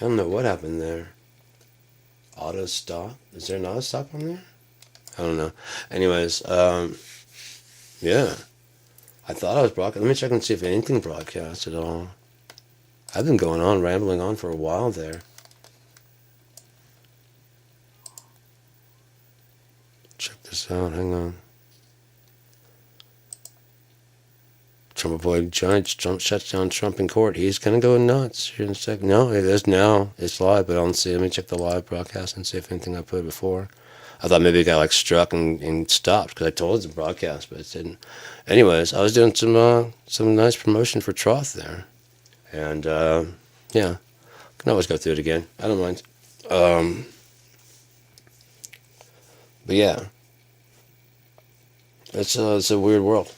I don't know what happened there. Auto stop? Is there an auto stop on there? I don't know. Anyways, yeah. I thought I was broadcast. Let me check and see if anything broadcast at all. I've been going on, rambling on for a while there. Check this out. Hang on. Trump avoided giants. Trump shuts down Trump in court. He's gonna go nuts here in a second. No, it is now. It's live, but I don't see. Let me check the live broadcast and see if anything I put before. I thought maybe it got like struck and stopped because I told it to broadcast, but it didn't. Anyways, I was doing some nice promotion for Troth there, and yeah, can always go through it again. I don't mind. But yeah, it's a weird world.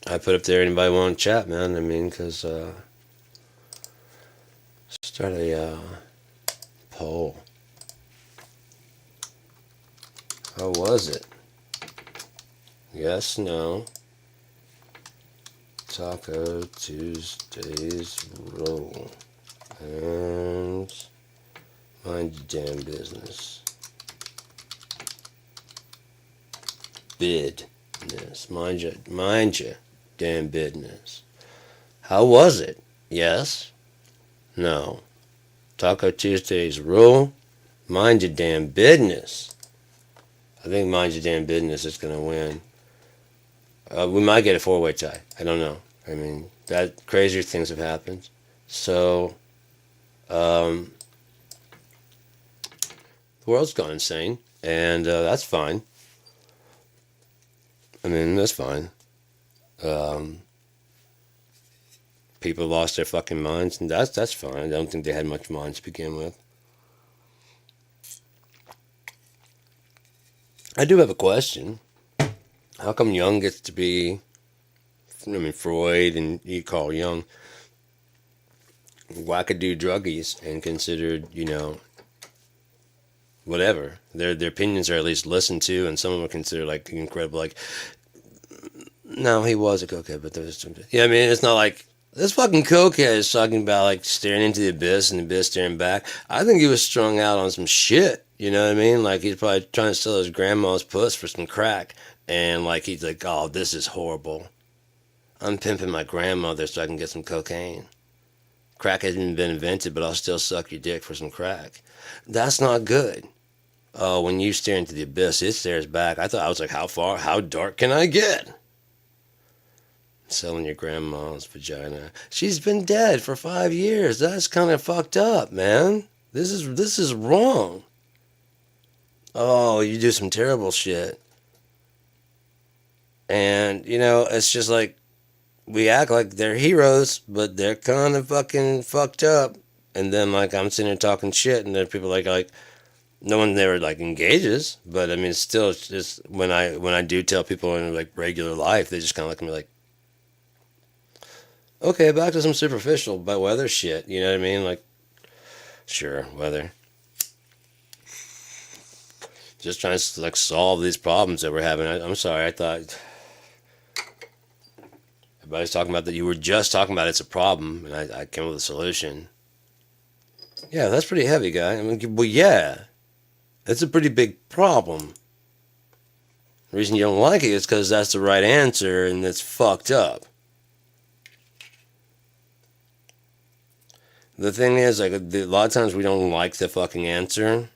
I put up there anybody want to chat, man. I mean, because start a poll. How was it? Yes, no. Taco Tuesday's roll. And mind your damn business. Business. Mind your damn business. How was it? Yes? No. Taco Tuesday's rule? Mind your damn business. I think mind your damn business is going to win. We might get a four-way tie. I don't know. I mean, that crazier things have happened. So, the world's gone insane, and that's fine. I mean, that's fine. People lost their fucking minds, and that's fine. I don't think they had much mind to begin with. I do have a question. How come Jung gets to be, I mean, Freud and Carl Jung, wackadoo druggies and considered, whatever. Their opinions are at least listened to, and some of them are considered like incredible. Like, no, he was a cokehead, but there was some. Yeah, I mean, it's not like this fucking cokehead is talking about like staring into the abyss and the abyss staring back. I think he was strung out on some shit. You know what I mean? Like he's probably trying to sell his grandma's puss for some crack, and like he's like, oh, this is horrible. I'm pimping my grandmother so I can get some cocaine. Crack hasn't been invented, but I'll still suck your dick for some crack. That's not good. Oh, when you stare into the abyss, it stares back. I was like, how dark can I get? Selling your grandma's vagina. She's been dead for 5 years. That's kind of fucked up, man. This is wrong. Oh, you do some terrible shit. And, it's just like, we act like they're heroes, but they're kind of fucking fucked up. And then, like, I'm sitting there talking shit, and then people like, no one ever, like, engages. But, I mean, still, it's just, when I do tell people in, like, regular life, they just kind of look at me like, okay, back to some superficial but weather shit. You know what I mean? Like, sure, weather. Just trying to, like, solve these problems that we're having. I'm sorry, I thought... Everybody's talking about that. You were just talking about it's a problem, and I came up with a solution. Yeah, that's pretty heavy, guy. I mean, well, yeah. That's a pretty big problem. The reason you don't like it is because that's the right answer, and it's fucked up. The thing is, like, a lot of times we don't like the fucking answer,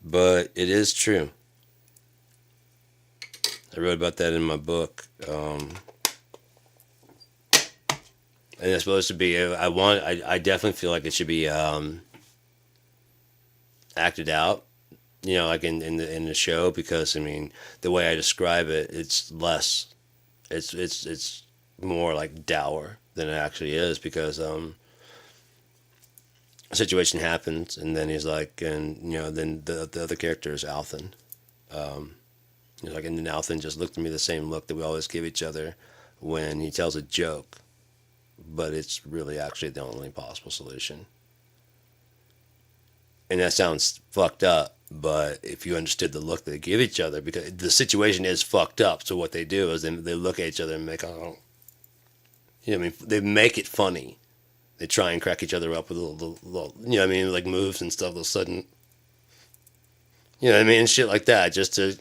but it is true. I wrote about that in my book. And it's supposed to be, I definitely feel like it should be acted out, like in the show, because, I mean, the way I describe it, it's more like dour than it actually is, because a situation happens, and then he's like, and, then the other character is Althan. Like, and then Althan just looked at me the same look that we always give each other when he tells a joke, but it's really actually the only possible solution. And that sounds fucked up, but if you understood the look they give each other, because the situation is fucked up, so what they do is they look at each other and make, oh, You know what I mean? They make it funny. They try and crack each other up with little you know what I mean, like moves and stuff. All of a sudden, you know what I mean, shit like that. Just to,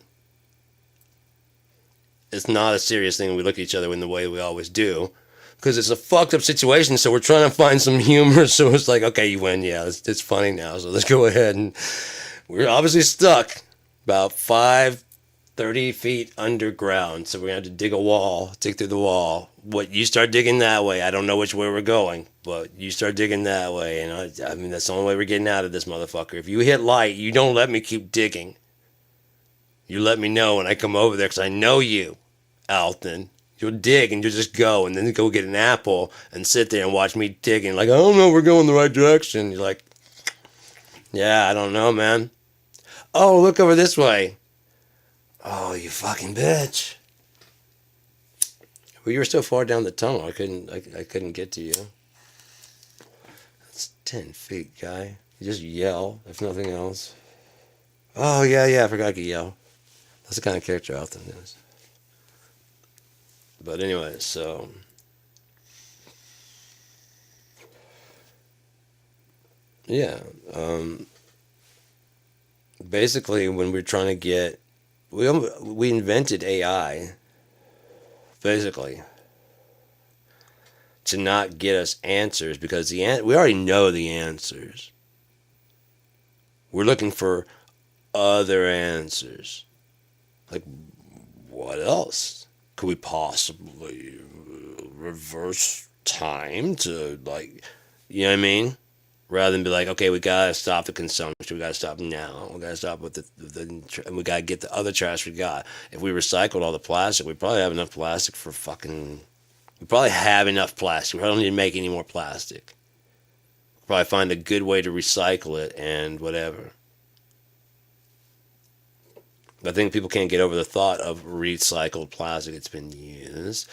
it's not a serious thing. We look at each other in the way we always do, because it's a fucked up situation. So we're trying to find some humor. So it's like, okay, you win. Yeah, it's funny now. So let's go ahead, and we're obviously stuck about 30 feet underground. So we're gonna have to dig through the wall. What, you start digging that way. I don't know which way we're going, but you start digging that way. And I mean, that's the only way we're getting out of this motherfucker. If you hit light, you don't let me keep digging. You let me know when I come over there, because I know you, Alton. You'll dig and you'll just go, and then go get an apple and sit there and watch me digging. Like, I don't know, we're going the right direction. You're like, yeah, I don't know, man. Oh, look over this way. Oh, you fucking bitch. Well, you were so far down the tunnel, I couldn't get to you. That's 10 feet, guy. You just yell, if nothing else. Oh, yeah, I forgot I could yell. That's the kind of character Alton is. But anyway, so... yeah, basically, when we're trying to get... We invented AI, basically, to not get us answers, because we already know the answers. We're looking for other answers. Like, what else? Could we possibly reverse time to, like, you know what I mean? Rather than be like, okay, we gotta stop the consumption. We gotta stop now. We gotta stop with and we gotta get the other trash we got. If we recycled all the plastic, we probably have enough plastic for fucking. We probably have enough plastic. We probably don't need to make any more plastic. We'll probably find a good way to recycle it and whatever. I think people can't get over the thought of recycled plastic. It's been used.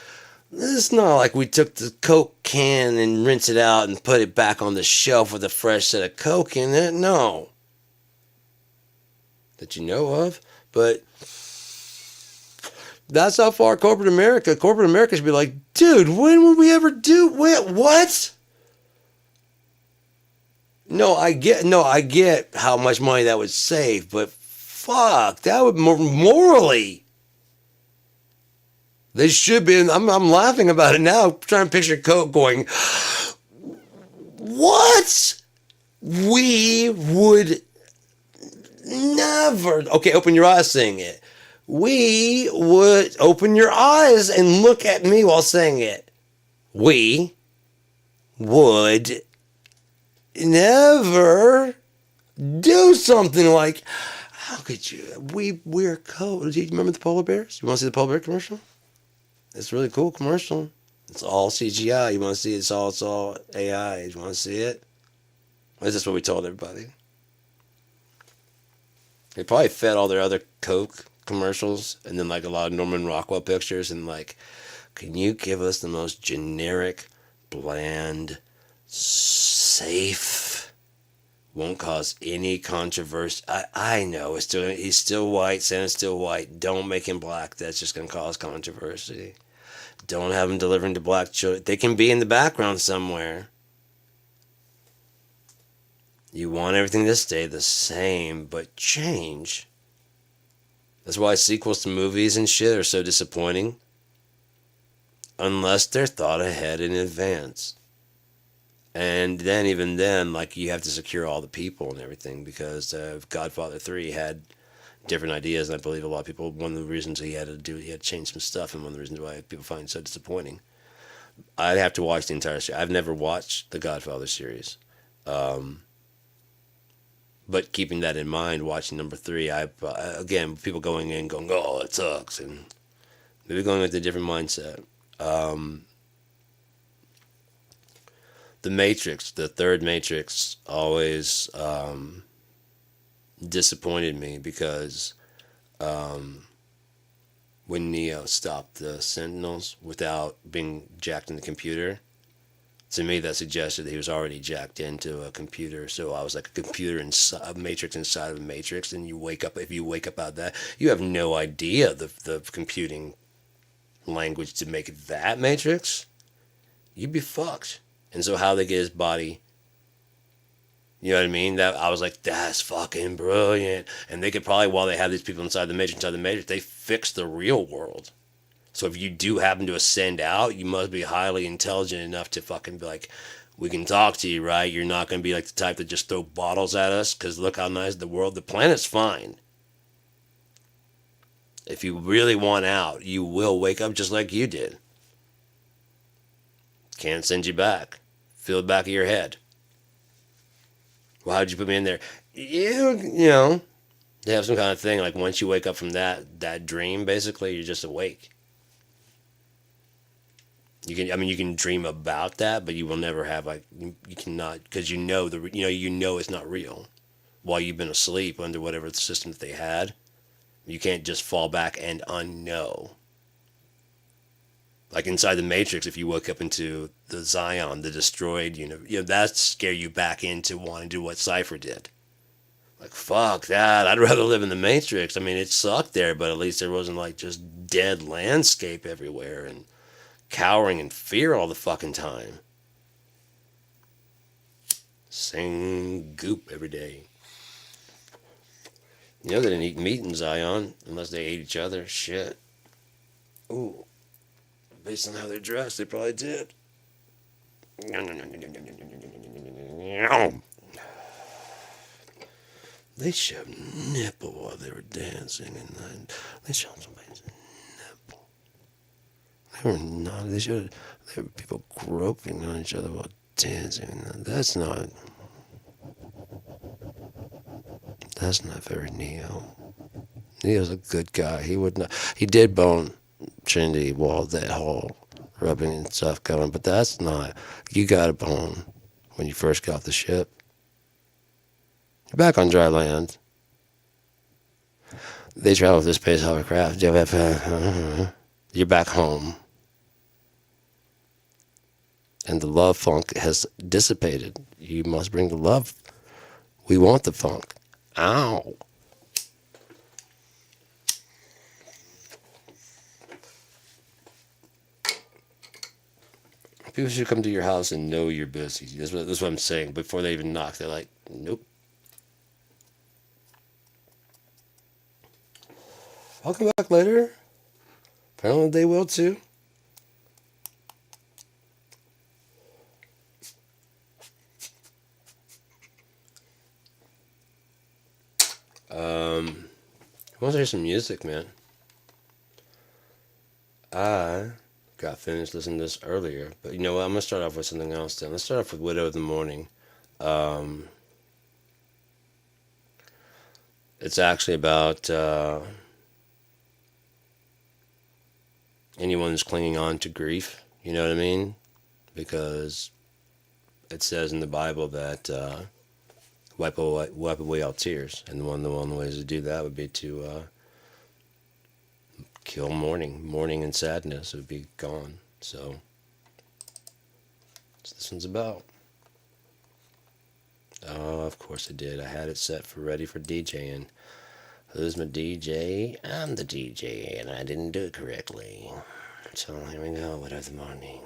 It's not like we took the Coke can and rinsed it out and put it back on the shelf with a fresh set of Coke in it. No. That you know of. But that's how far corporate America should be like, dude, when would we ever do what? No, I get how much money that would save, but fuck, that would morally. They should be. I'm laughing about it now. I'm trying to picture Coke going, what? We would never. Okay, open your eyes saying it. We would open your eyes and look at me while saying it. We would never do something like, how could you? We're Coke. Do you remember the polar bears? You want to see the polar bear commercial? It's a really cool commercial. It's all CGI. You want to see it? It's all AI. You want to see it? That's just what we told everybody. They probably fed all their other Coke commercials and then like a lot of Norman Rockwell pictures and like, can you give us the most generic, bland, safe, won't cause any controversy. I know he's still white. Santa's still white. Don't make him black. That's just gonna cause controversy. Don't have him delivering to black children. They can be in the background somewhere. You want everything to stay the same, but change. That's why sequels to movies and shit are so disappointing. Unless they're thought ahead in advance. And then, even then, like, you have to secure all the people and everything, because Godfather 3 had different ideas, and I believe a lot of people, one of the reasons he had to change some stuff, and one of the reasons why people find it so disappointing. I'd have to watch the entire series. I've never watched the Godfather series. But keeping that in mind, watching number 3, again, people going in going, oh, it sucks, and maybe going with a different mindset. The Matrix, the third Matrix, always disappointed me, because when Neo stopped the Sentinels without being jacked in the computer, to me that suggested that he was already jacked into a computer. So I was like a computer inside a Matrix inside of a Matrix, and if you wake up out of that, you have no idea the computing language to make it that Matrix. you'd be fucked. And so how they get his body, you know what I mean? That I was like, that's fucking brilliant. And they could probably, while they have these people inside the Matrix, they fix the real world. So if you do happen to ascend out, you must be highly intelligent enough to fucking be like, we can talk to you, right? You're not going to be like the type that just throw bottles at us, because look how nice the planet's fine. If you really want out, you will wake up just like you did. Can't send you back. Feel the back of your head. Well, how'd you put me in there? You know, they have some kind of thing, like once you wake up from that dream, basically, you're just awake. You can dream about that, but you will never have, like, you cannot, because you know it's not real. While you've been asleep under whatever the system that they had, you can't just fall back and unknow. Like inside the Matrix, if you woke up into the Zion, the destroyed universe, that scare you back into wanting to do what Cypher did. Like, fuck that. I'd rather live in the Matrix. I mean, it sucked there, but at least there wasn't like just dead landscape everywhere and cowering in fear all the fucking time. Same goop every day. They didn't eat meat in Zion unless they ate each other. Shit. Ooh. Based on how they're dressed, they probably did. They showed nipple while they were dancing, and they showed somebody's nipple. They were not. There were people groping on each other while dancing. That's not very Neo. Neo's a good guy. He would not. He did bone Trinity while that whole rubbing and stuff going, but that's not. You got a bone when you first got off the ship. You're back on dry land. They travel with this space hovercraft. You're back home. And the love funk has dissipated. You must bring the love. We want the funk. Ow. People should come to your house and know you're busy. That's what I'm saying. Before they even knock, they're like, nope. I'll come back later. Apparently they will too. I want to hear some music, man. I got finished listening to this earlier, but you know what? I'm going to start off with something else then. Let's start off with Widow of the Morning. It's actually about anyone who's clinging on to grief, you know what I mean? Because it says in the Bible that wipe away all tears, and one of the ways to do that would be to kill mourning and sadness would be gone. So that's what this one's about. Oh, of course I did. I had it set for ready for DJing. Who's my DJ? I'm the DJ, and I didn't do it correctly. So here we go. Widow of the Morning.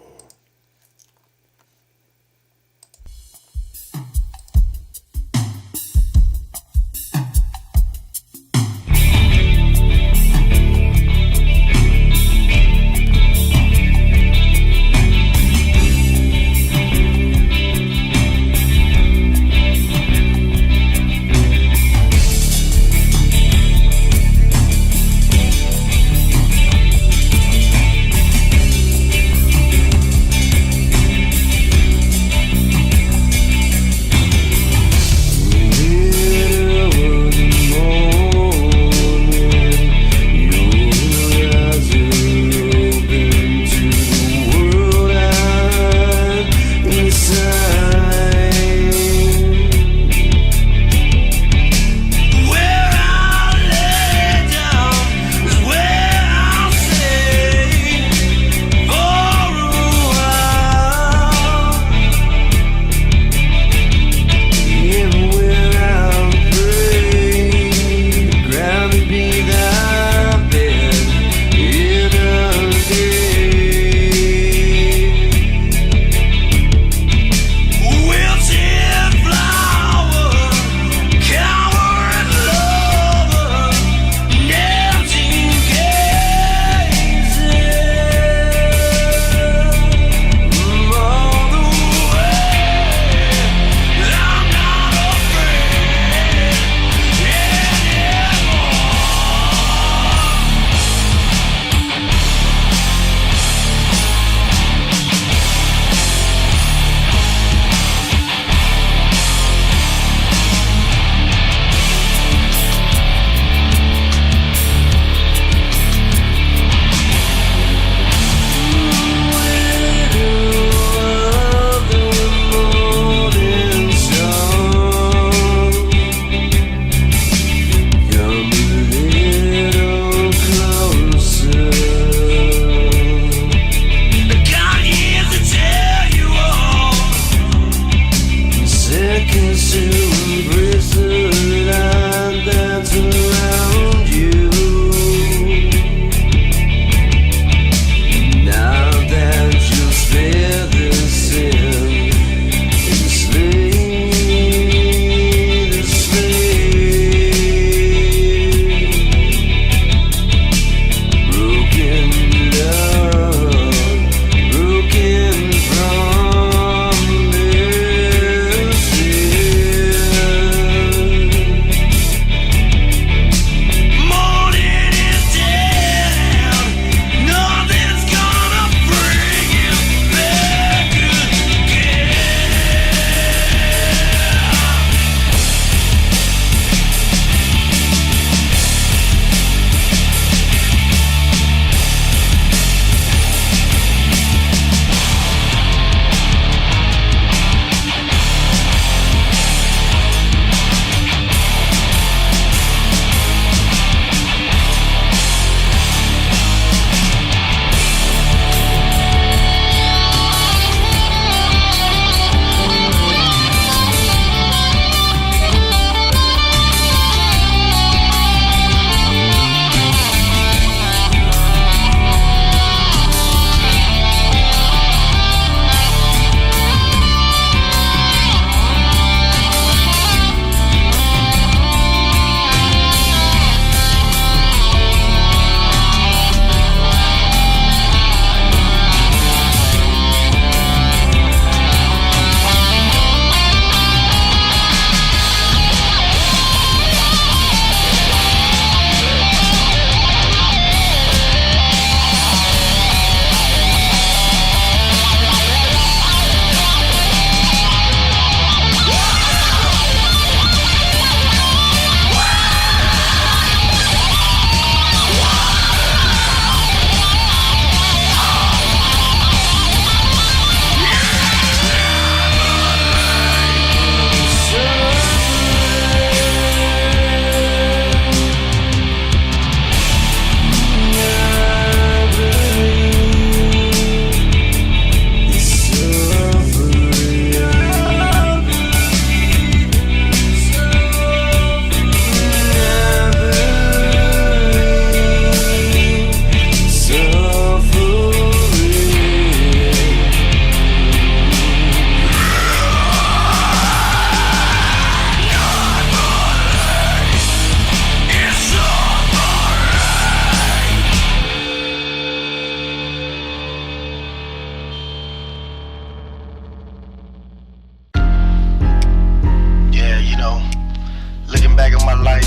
Looking back on my life,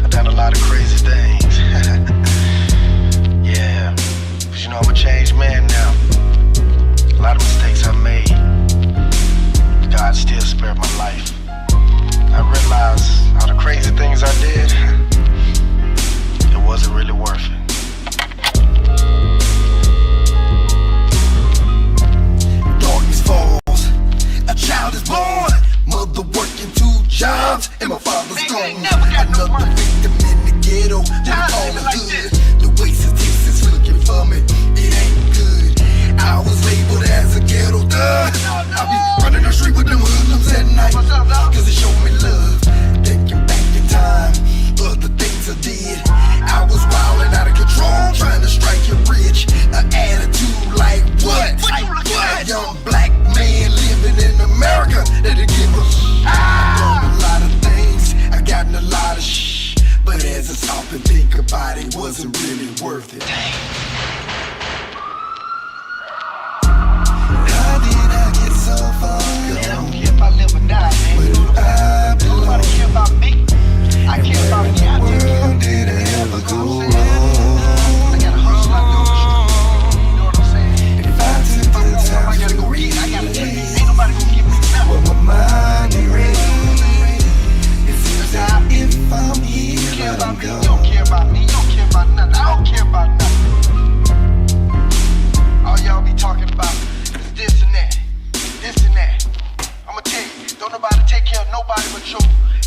I've done a lot of crazy things. Yeah, but you know I'm a changed man now. A lot of mistakes I made. God still spared my life. I realized all the crazy things I did, it wasn't really worth it. Darkness falls, a child is born. Mother working 2 jobs, and my father's gone. Another victim in the ghetto, with all the good. The waste of Texas looking for me, it ain't good. I was labeled as a ghetto thug. I be running the street with them hoodlums at night, cause it showed me love. Thinking back in time, other things I did. I was wildin' out of control, trying to strike it rich. An attitude like what? A young black man living in America that'll give a I done a lot of things, I gotten a lot of but as I stop and think about it, wasn't really worth it. How did I get so far? I don't care if I live or die, man. Where do I belong? Nobody care about me. I care about me. I take care of me. Did I ever go wrong? I gotta hustle out there on the street. You know what I'm saying? If I took If I the want something, I time gotta to go get read it. I gotta take it. Ain't nobody gonna give me nothing. well, my mind ain't ready. It seems that if I'm here, You care but about I'm me. You gone. don't care about me. You don't care about nothing. I don't care about nothing. All y'all be talking about is this and that. This and that. I'ma tell you, don't nobody take care of nobody but you.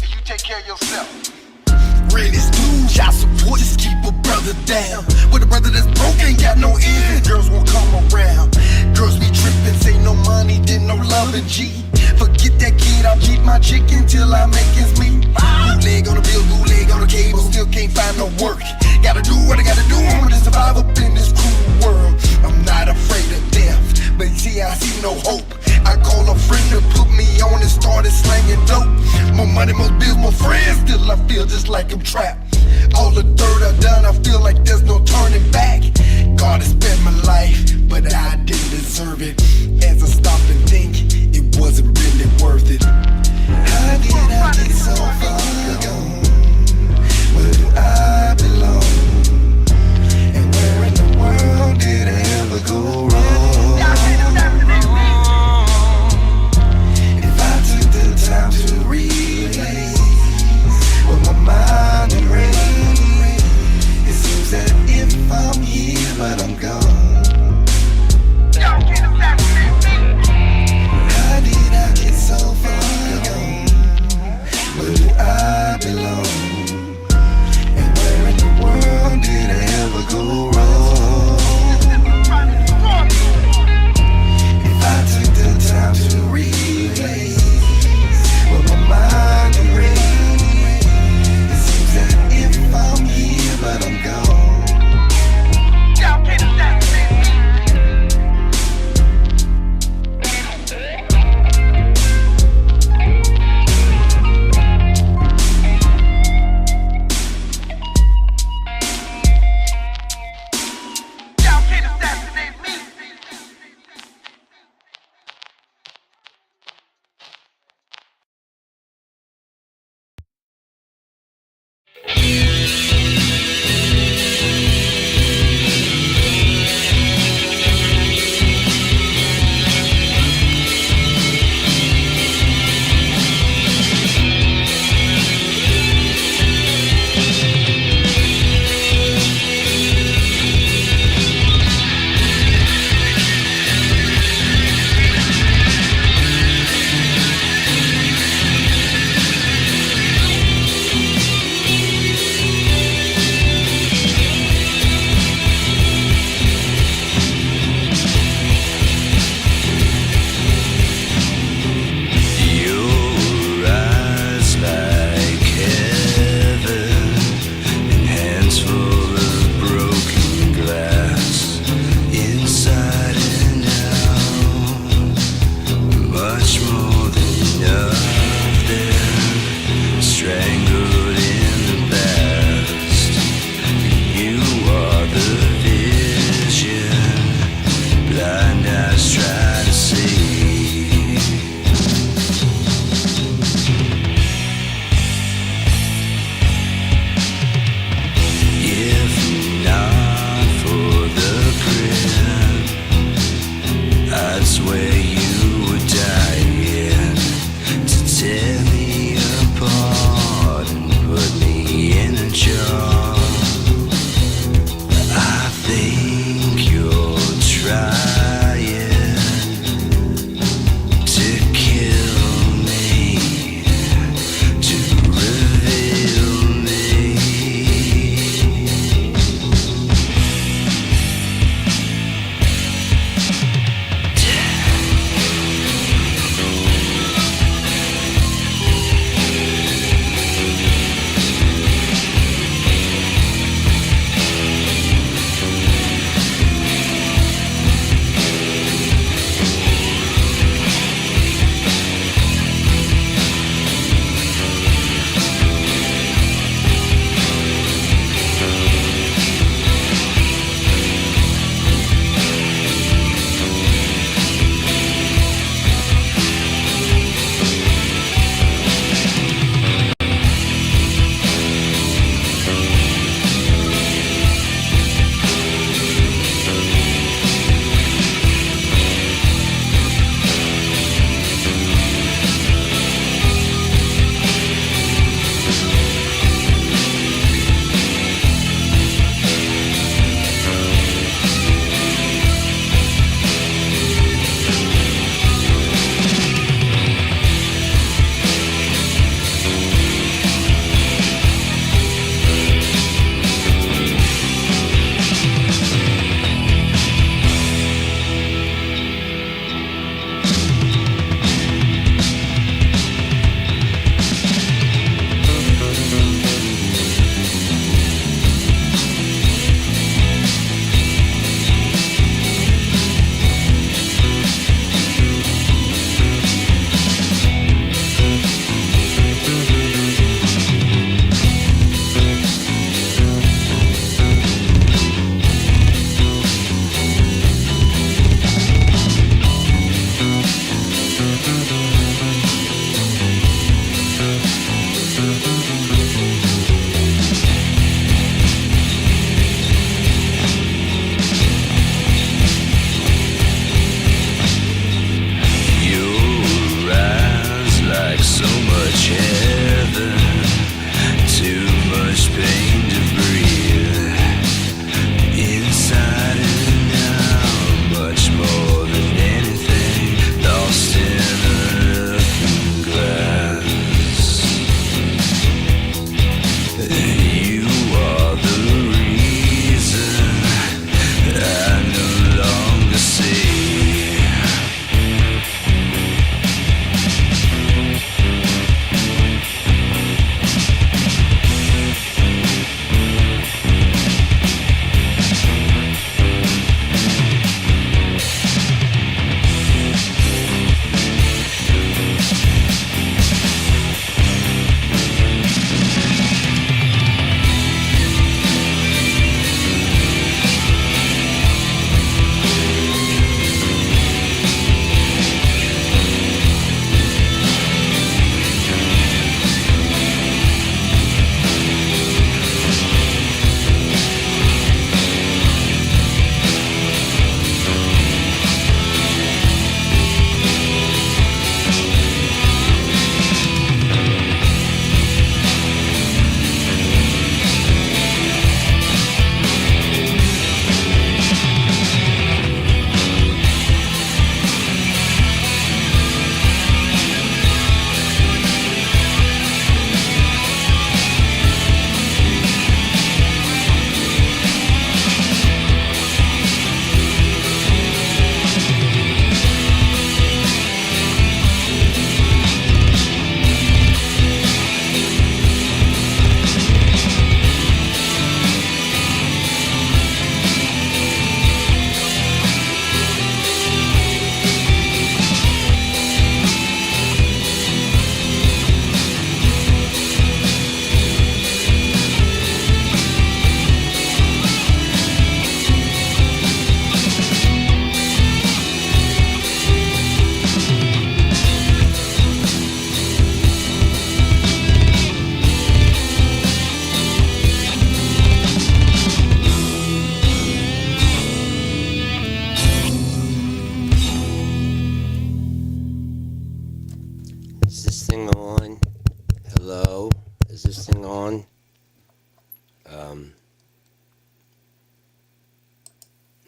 And you take care of yourself. Rent is due, child support, just keep a brother down. With a brother that's broke, ain't got no end. Girls won't come around. Girls be trippin', say no money, then no loving G. Forget that kid, I'll keep my chicken till I make ends meet. Bootleg on the bill, bootleg on the cable, still can't find no work. Gotta do what I gotta do, I'm to survive up in this cruel world. I'm not afraid of death, but see, I see no hope. I call a friend to put me on and started slanging dope. More money, more bills, more friends, still I feel just like I'm trapped. All the dirt I've done, I feel like there's no turning back. God has spared my life, but I didn't deserve it. As I stop and think, it wasn't really worth it. How did I get so far gone? Where do I belong? And where in the world did I ever go wrong? If I took the time to replace well, my mind ain't ready. It seems that if I'm here, but I'm gone. Y'all get it back to me.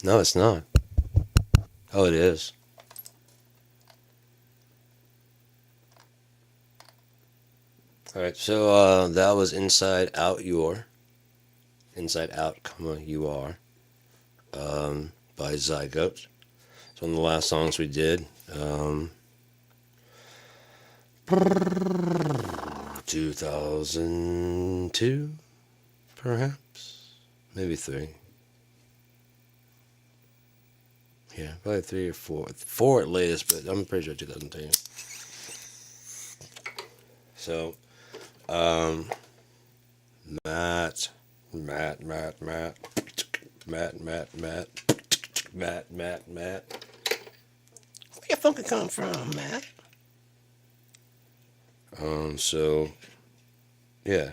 No, it's not. Oh, it is. All right, so that was Inside Out Inside Out, You Are, by Zygote. It's one of the last songs we did. 2002, perhaps, maybe three. Yeah, probably 3 or 4. 4 at latest, but I'm pretty sure 2002. So, Matt, Matt, Matt, Matt, Matt, Matt, Matt, Matt, Matt, Matt. Where you fucking come from, Matt? So, yeah.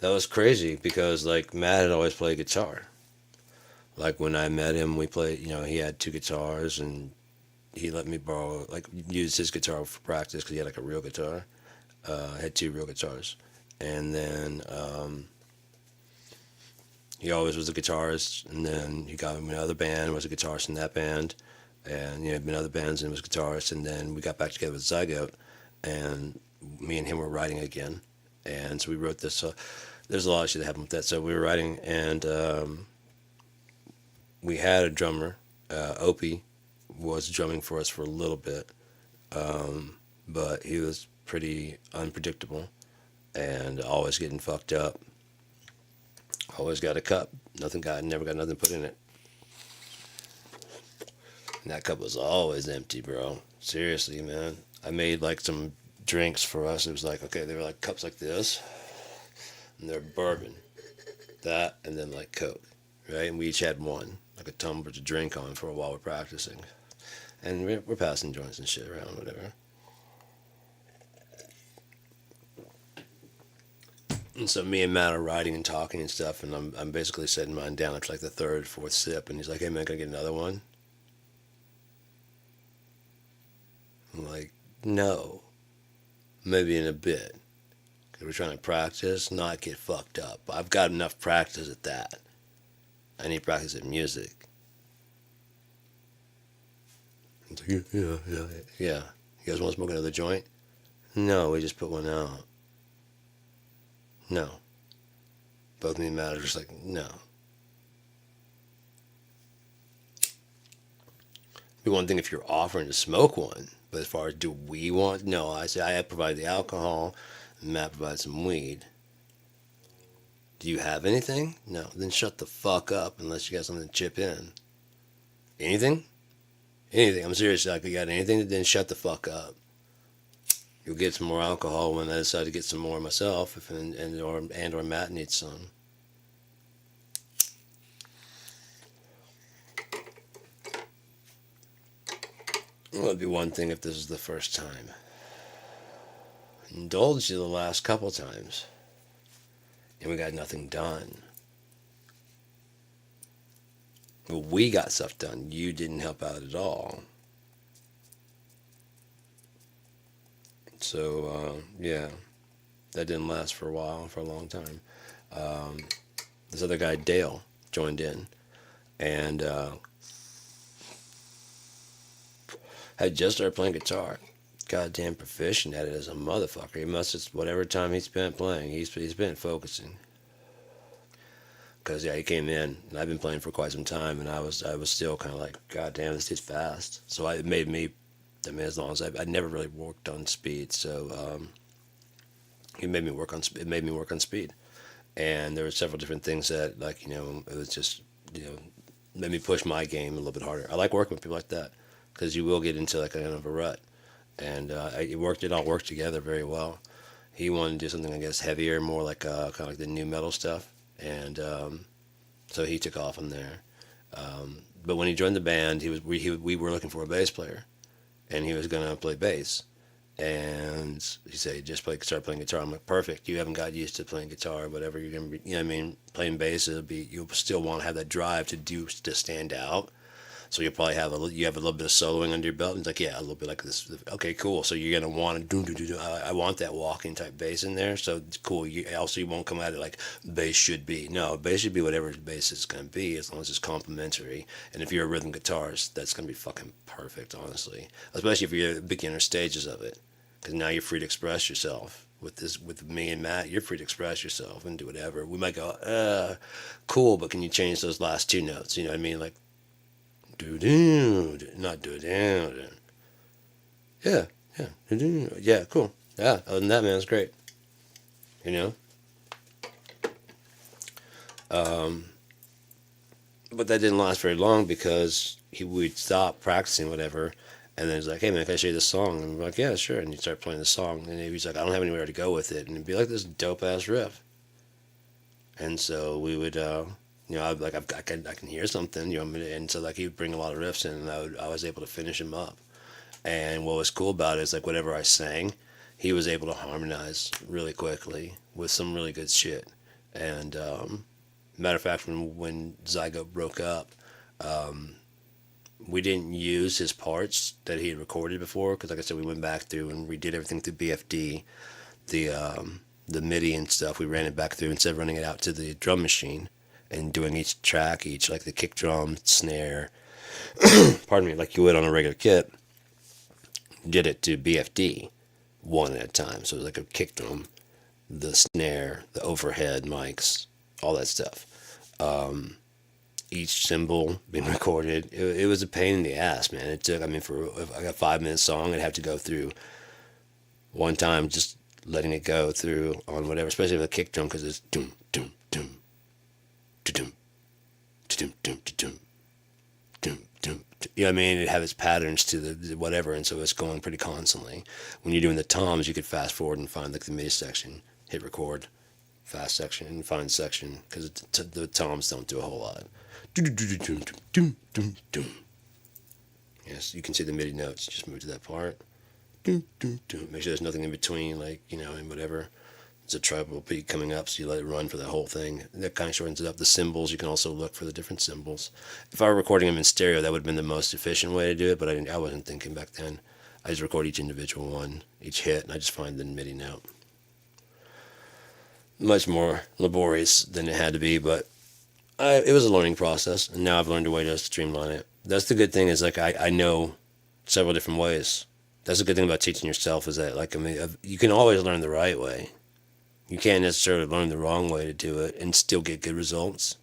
That was crazy because, like, Matt had always played guitar. Like, when I met him, we played, he had 2 guitars and he let me borrow, like, use his guitar for practice because he had, like, a real guitar. I had 2 real guitars. And then, he always was a guitarist, and then he got him another band, was a guitarist in that band, and had been other bands and was a guitarist, and then we got back together with Zygote, and me and him were writing again, and so we wrote this. There's a lot of shit that happened with that. So we were writing, and we had a drummer. Opie was drumming for us for a little bit, but he was pretty unpredictable, and always getting fucked up. Always got a cup. Never got nothing put in it. And that cup was always empty, bro. Seriously, man. I made like some drinks for us. It was like, okay, they were like cups like this. And they're bourbon. That, and then like Coke. Right? And we each had one. Like a tumbler to drink on for a while we're practicing. And we're passing joints and shit around, whatever. And so me and Matt are writing and talking and stuff, and I'm basically setting mine down after like the 3rd, 4th sip, and he's like, "Hey man, can I get another one?" I'm like, "No, maybe in a bit, because we're trying to practice, not get fucked up. I've got enough practice at that. I need practice at music." He's like, yeah. You guys want to smoke another joint? No, we just put one out. No. Both me and Matt are just like, no. It'd be one thing if you're offering to smoke one, but as far as do we want? No, I say I provide the alcohol, and Matt provides some weed. Do you have anything? No. Then shut the fuck up unless you got something to chip in. Anything? Anything. I'm serious. Like, you got anything? Then shut the fuck up. You'll get some more alcohol when I decide to get some more myself, or Matt needs some. Well, it'd be one thing if this is the first time. Indulged you the last couple times, and we got nothing done. Well, we got stuff done. You didn't help out at all. So, yeah, that didn't last for a while, for a long time. This other guy, Dale, joined in and had just started playing guitar. Goddamn proficient at it as a motherfucker. He must have, whatever time he spent playing, he's been focusing. Because, yeah, he came in, and I've been playing for quite some time, and I was still kind of like, God damn, this dude's fast. So it made me, as long as I never really worked on speed, so it made me work on speed, and there were several different things that, like, it was just, made me push my game a little bit harder. I like working with people like that, because you will get into like kind of a rut, and it all worked together very well. He wanted to do something, I guess, heavier, more like kind of like the new metal stuff, and so he took off from there. But when he joined the band, we were looking for a bass player. And he was going to play bass. And he said, start playing guitar. I'm like, perfect. You haven't got used to playing guitar, whatever you're going to be, playing bass, you'll still want to have that drive to stand out. So you'll probably have you have a little bit of soloing under your belt. And it's like, yeah, a little bit like this. Okay, cool. So you're gonna want to I want that walking type bass in there. So it's cool. You won't come at it like bass should be. No, bass should be whatever bass is gonna be, as long as it's complementary. And if you're a rhythm guitarist, that's gonna be fucking perfect, honestly. Especially if you're at the beginner stages of it, because now you're free to express yourself. With me and Matt, you're free to express yourself and do whatever. We might go, cool, but can you change those last two notes? You know what I mean? Like, do do, not do do. Yeah, yeah, cool. Yeah, other than that, man, it's great. You know. But that didn't last very long because would stop practicing whatever. And then he's like, hey man, can I show you this song? And we're like, yeah, sure. And you start playing the song. And he's like, I don't have anywhere to go with it. And it'd be like this dope ass riff. And so we would, I can hear something, and so like he would bring a lot of riffs in, and I was able to finish him up. And what was cool about it is like whatever I sang, he was able to harmonize really quickly with some really good shit. And matter of fact, when Zygote broke up, we didn't use his parts that he had recorded before, because like I said, we went back through and redid everything through BFD, the MIDI and stuff. We ran it back through instead of running it out to the drum machine and doing each track, like the kick drum, snare, pardon me, like you would on a regular kit. Did it to BFD one at a time. So it was like a kick drum, the snare, the overhead mics, all that stuff. Each cymbal being recorded. It was a pain in the ass, man. It took, for a 5-minute song, I'd have to go through one time, just letting it go through on whatever, especially with a kick drum, because it's doom, doom, doom, doom, doom, doom, doom, doom, doom. You know what I mean? It had its patterns to the whatever, and so it's going pretty constantly. When you're doing the toms, you could fast forward and find like the MIDI section, hit record, fast section, and find section, because the toms don't do a whole lot. Yes, you can see the MIDI notes. Just move to that part. Make sure there's nothing in between, and whatever. It's a treble beat coming up, so you let it run for the whole thing. That kind of shortens it up. The cymbals, you can also look for the different cymbals. If I were recording them in stereo, that would have been the most efficient way to do it, but I wasn't thinking back then. I just record each individual one, each hit, and I just find the MIDI note. Much more laborious than it had to be, but it was a learning process, and now I've learned a way to streamline it. That's the good thing, is I know several different ways. That's the good thing about teaching yourself, is that you can always learn the right way. You can't necessarily learn the wrong way to do it and still get good results.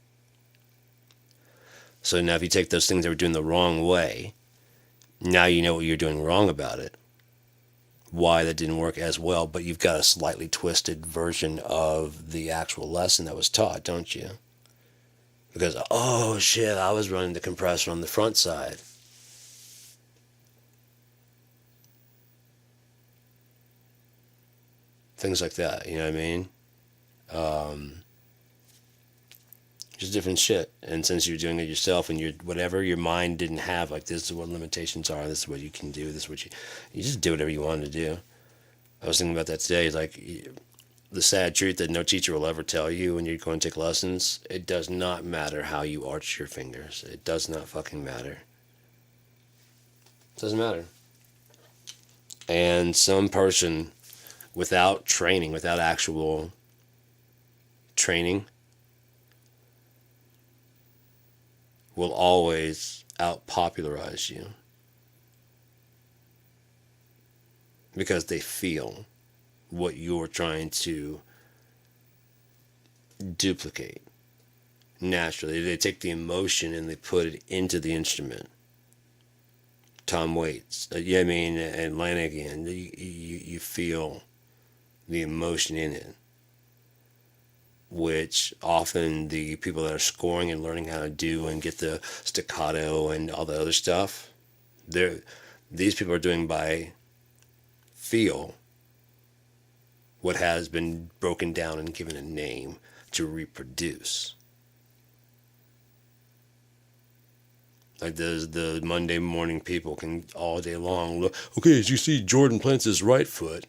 So now if you take those things that were doing the wrong way, now you know what you're doing wrong about it. Why that didn't work as well, but you've got a slightly twisted version of the actual lesson that was taught, don't you? Because, oh shit, I was running the compressor on the front side. Things like that, you know what I mean? Just different shit. And since you're doing it yourself and your mind didn't have, like, this is what limitations are, this is what you can do, this is what you just do whatever you want to do. I was thinking about that today, like, the sad truth that no teacher will ever tell you when you're going to take lessons, it does not matter how you arch your fingers. It does not fucking matter. It doesn't matter. And some person, without training, without actual training, will always out-popularize you. Because they feel what you're trying to duplicate. Naturally, they take the emotion and they put it into the instrument. Tom Waits, and Lanigan, you feel the emotion in it, which often the people that are scoring and learning how to do and get the staccato and all the other stuff, these people are doing by feel what has been broken down and given a name to reproduce. Like the Monday morning people can all day long look, okay, as you see Jordan plants his right foot,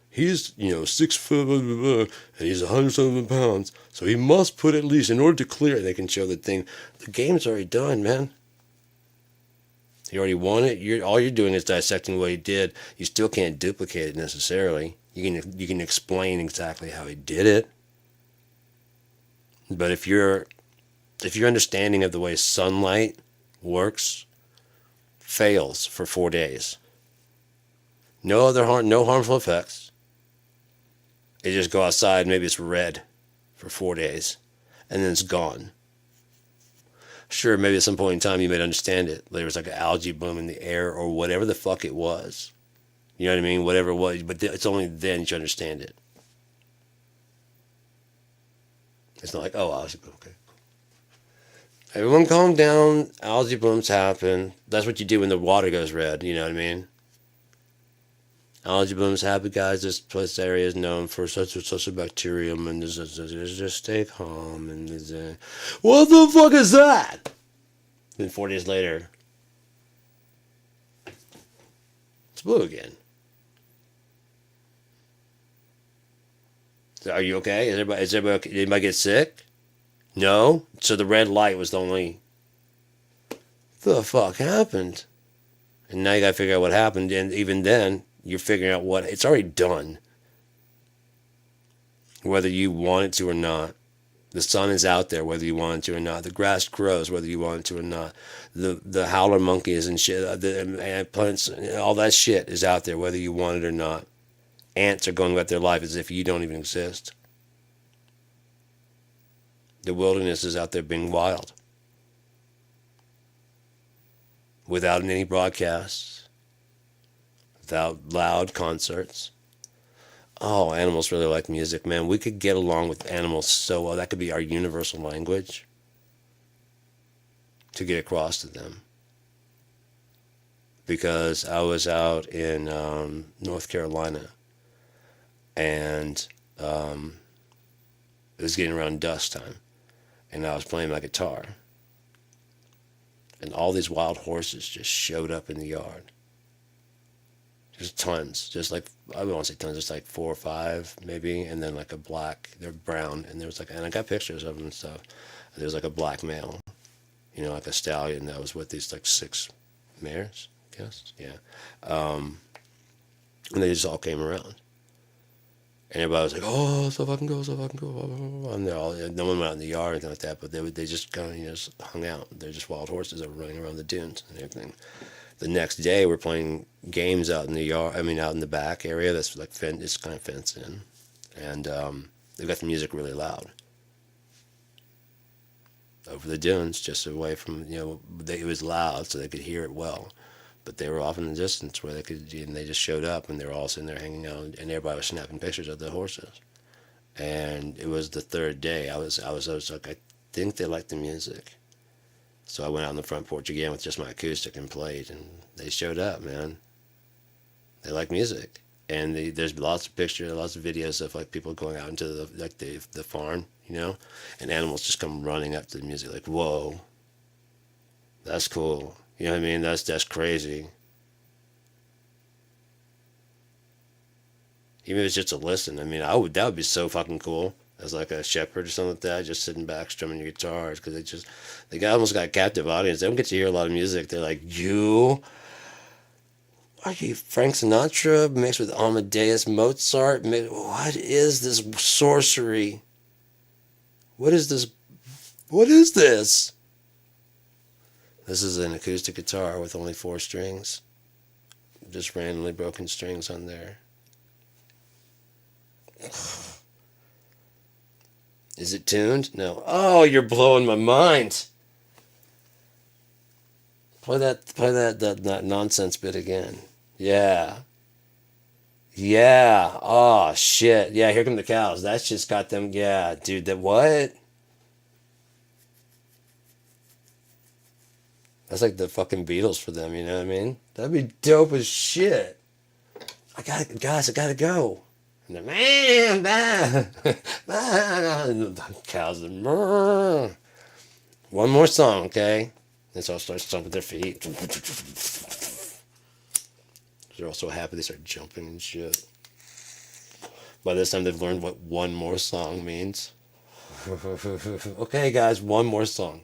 he's 6 foot, and he's 107 pounds, so he must put at least, in order to clear it, they can show the thing. The game's already done, man. He already won it. All you're doing is dissecting what he did. You still can't duplicate it necessarily. You can explain exactly how he did it. But if your understanding of the way sunlight works fails for 4 days, no harmful effects. You just go outside, maybe it's red for 4 days, and then it's gone. Sure, maybe at some point in time you might understand it. There was like an algae bloom in the air or whatever the fuck it was. You know what I mean? Whatever it was, but it's only then you understand it. It's not like, oh, algae bloom, okay. Everyone calm down, algae blooms happen. That's what you do when the water goes red, you know what I mean? Algae blooms happen, guys. This area is known for such a bacterium, and just stay calm. And what the fuck is that? Then 4 days later, it's blue again. So are you okay? Is everybody okay? Did anybody get sick? No? So the red light was the only... The fuck happened? And now you gotta figure out what happened, and even then, you're figuring out what... It's already done. Whether you want it to or not. The sun is out there, whether you want it to or not. The grass grows, whether you want it to or not. The howler monkeys and shit, the plants, all that shit is out there, whether you want it or not. Ants are going about their life as if you don't even exist. The wilderness is out there being wild. Without any broadcasts. Without loud concerts. Oh, animals really like music, man. We could get along with animals so well. That could be our universal language to get across to them. Because I was out in North Carolina, and it was getting around dusk time, and I was playing my guitar, and all these wild horses just showed up in the yard. Just tons, just like, I don't want to say tons, just like 4 or 5 maybe, and then like a black, they're brown, and there was like, and I got pictures of them and stuff. There was like a black male, you know, like a stallion that was with these like 6 mares, I guess, yeah. And they just all came around. And everybody was like, oh, so fucking cool, blah, blah, blah. And they're all, no one went out in the yard or anything like that, but they just kind of, you know, just hung out. They're just wild horses that were running around the dunes and everything. The next day, we're playing games out in the yard. I mean, out in the back area. That's like it's kind of fenced in, and they've got the music really loud over the dunes, just away from, you know. It was loud, so they could hear it well, but they were off in the distance where they could. And they just showed up, and they were all sitting there hanging out, and everybody was snapping pictures of the horses. And it was the 3rd day. I was like, I think they like the music. So I went out on the front porch again with just my acoustic and played, and they showed up, man. They like music, and there's lots of pictures, lots of videos of like people going out into the farm, you know, and animals just come running up to the music, like, whoa, that's cool, you know what I mean? That's crazy. Even if it's just to listen, I mean, that would be so fucking cool. As like a shepherd or something like that, just sitting back strumming your guitars, because they almost got a captive audience. They don't get to hear a lot of music. They're like, are you Frank Sinatra mixed with Amadeus Mozart? What is this sorcery? What is this? What is this? This is an acoustic guitar with only 4 strings, just randomly broken strings on there. Is it tuned? No. Oh, you're blowing my mind. Play that nonsense bit again. Yeah. Yeah. Oh, shit. Yeah, here come the cows. That's just got them. Yeah, dude, that what? That's like the fucking Beatles for them, you know what I mean? That'd be dope as shit. I gotta go. And the cows. One more song, okay? And so I'll start stomping their feet. They're all so happy they start jumping and shit. By this time they've learned what one more song means. Okay, guys, one more song.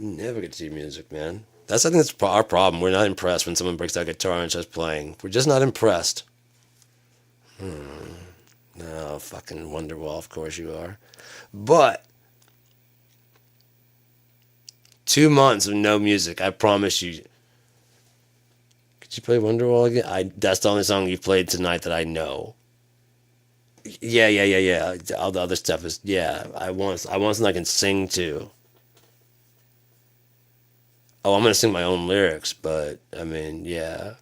You never get to see music, man. I think that's our problem. We're not impressed when someone breaks out a guitar and starts playing. We're just not impressed. No, fucking Wonderwall, of course you are. But 2 months of no music, I promise you. Could you play Wonderwall again? That's the only song you played tonight that I know. Yeah. All the other stuff is, yeah. I want something I can sing to. Oh, I'm gonna sing my own lyrics, but I mean, yeah.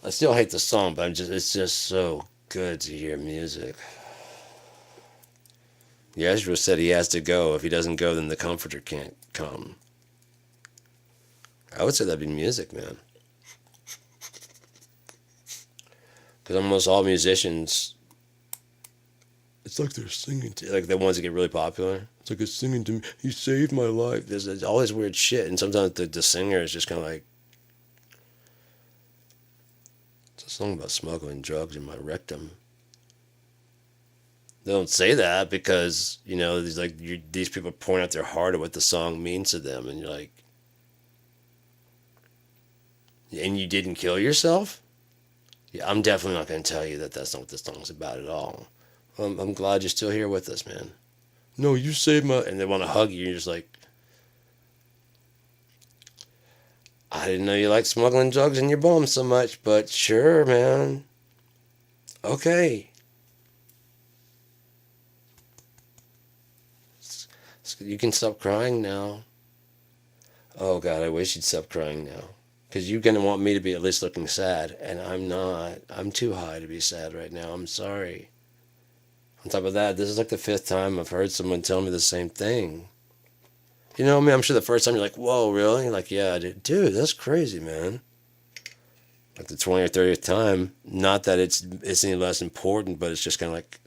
I still hate the song, but it's just so good to hear music. Yeshua said he has to go. If he doesn't go, then the Comforter can't come. I would say that'd be music, man. Because almost all musicians, it's like they're singing to, like the ones that get really popular. It's like it's singing to me. He saved my life. There's all this weird shit, and sometimes the singer is just kind of like, it's a song about smuggling drugs in my rectum. They don't say that because, you know, these people point out their heart at what the song means to them, and you're like, and you didn't kill yourself? Yeah, I'm definitely not going to tell you that that's not what this song's about at all. I'm glad you're still here with us, man. No, you saved my... And they want to hug you, and you're just like, I didn't know you liked smuggling drugs in your bum so much, but sure, man. Okay. You can stop crying now. Oh, God, I wish you'd stop crying now. Because you're going to want me to be at least looking sad, and I'm not. I'm too high to be sad right now. I'm sorry. On top of that, this is like the 5th time I've heard someone tell me the same thing. You know what I mean? I'm sure the first time you're like, whoa, really? You're like, yeah, dude, that's crazy, man. Like the 20th or 30th time, not that it's any less important, but it's just kind of like,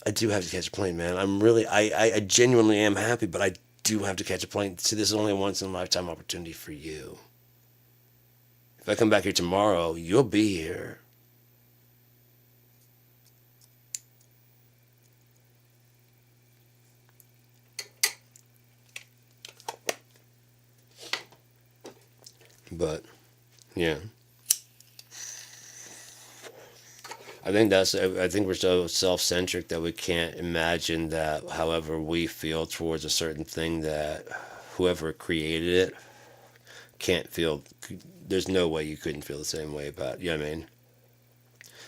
I do have to catch a plane, man. I genuinely am happy, but I do have to catch a plane. See, this is only a once-in-a-lifetime opportunity for you. If I come back here tomorrow, you'll be here. But, yeah. I think we're so self-centric that we can't imagine that however we feel towards a certain thing, that whoever created it can't feel. There's no way you couldn't feel the same way about it. You know what I mean?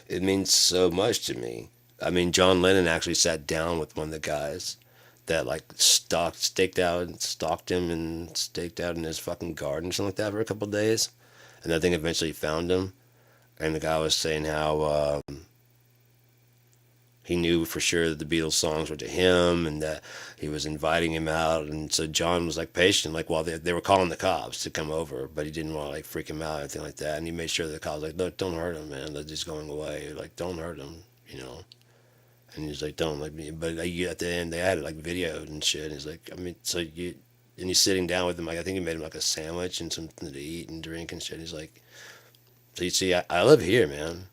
It means so much to me. I mean, John Lennon actually sat down with one of the guys that like staked out and stalked him and staked out in his fucking garden or something like that for a couple of days. And that thing eventually found him. And the guy was saying how he knew for sure that the Beatles songs were to him and that he was inviting him out. And so John was like patient, like while they were calling the cops to come over, but he didn't want to like freak him out or anything like that. And he made sure that the cops like, look, don't hurt him, man. They're just going away. Like, don't hurt him, you know. And he's like, don't let me. But like, at the end, they had it like videoed and shit. And he's like, I mean, and he's sitting down with him. Like, I think he made him like a sandwich and something to eat and drink and shit. He's like, so you see, I live here, man.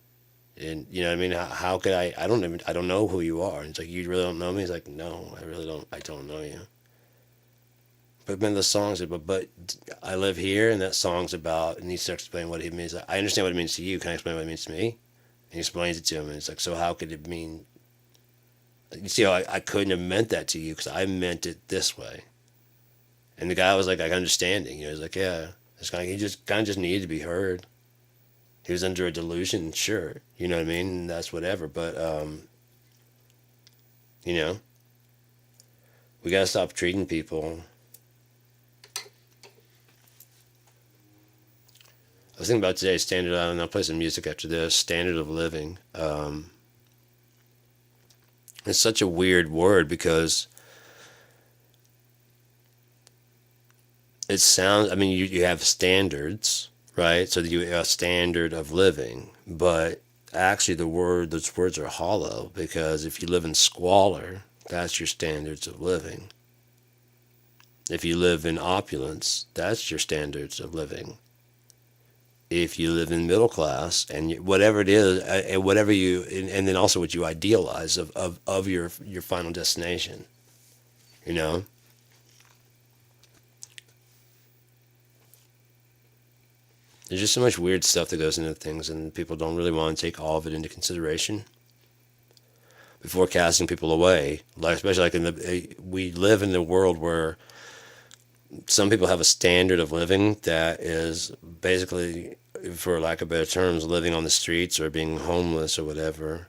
And you know what I mean? How could I don't know who you are. And it's like, you really don't know me? He's like, no, I don't know you. But man, the song's about, but I live here, and that song's about, and he starts explaining what it means. Like, I understand what it means to you. Can I explain what it means to me? And he explains it to him, and it's like, so how could it mean? You see how I couldn't have meant that to you because I meant it this way. And the guy was like understanding. You know, he's like, yeah, he just kind of just needed to be heard. He was under a delusion, sure. You know what I mean? And that's whatever. But, you know, we got to stop treating people. I was thinking about today's standard, and I'll play some music after this, standard of living. It's such a weird word because it sounds, I mean, you have standards, right? So you have a standard of living, but actually those words are hollow, because if you live in squalor, that's your standards of living. If you live in opulence, that's your standards of living. If you live in middle class and whatever it is, and whatever you, and then also what you idealize of your final destination, you know. There's just so much weird stuff that goes into things, and people don't really want to take all of it into consideration before casting people away. Like, especially like we live in a world where some people have a standard of living that is basically, for lack of better terms, living on the streets or being homeless or whatever.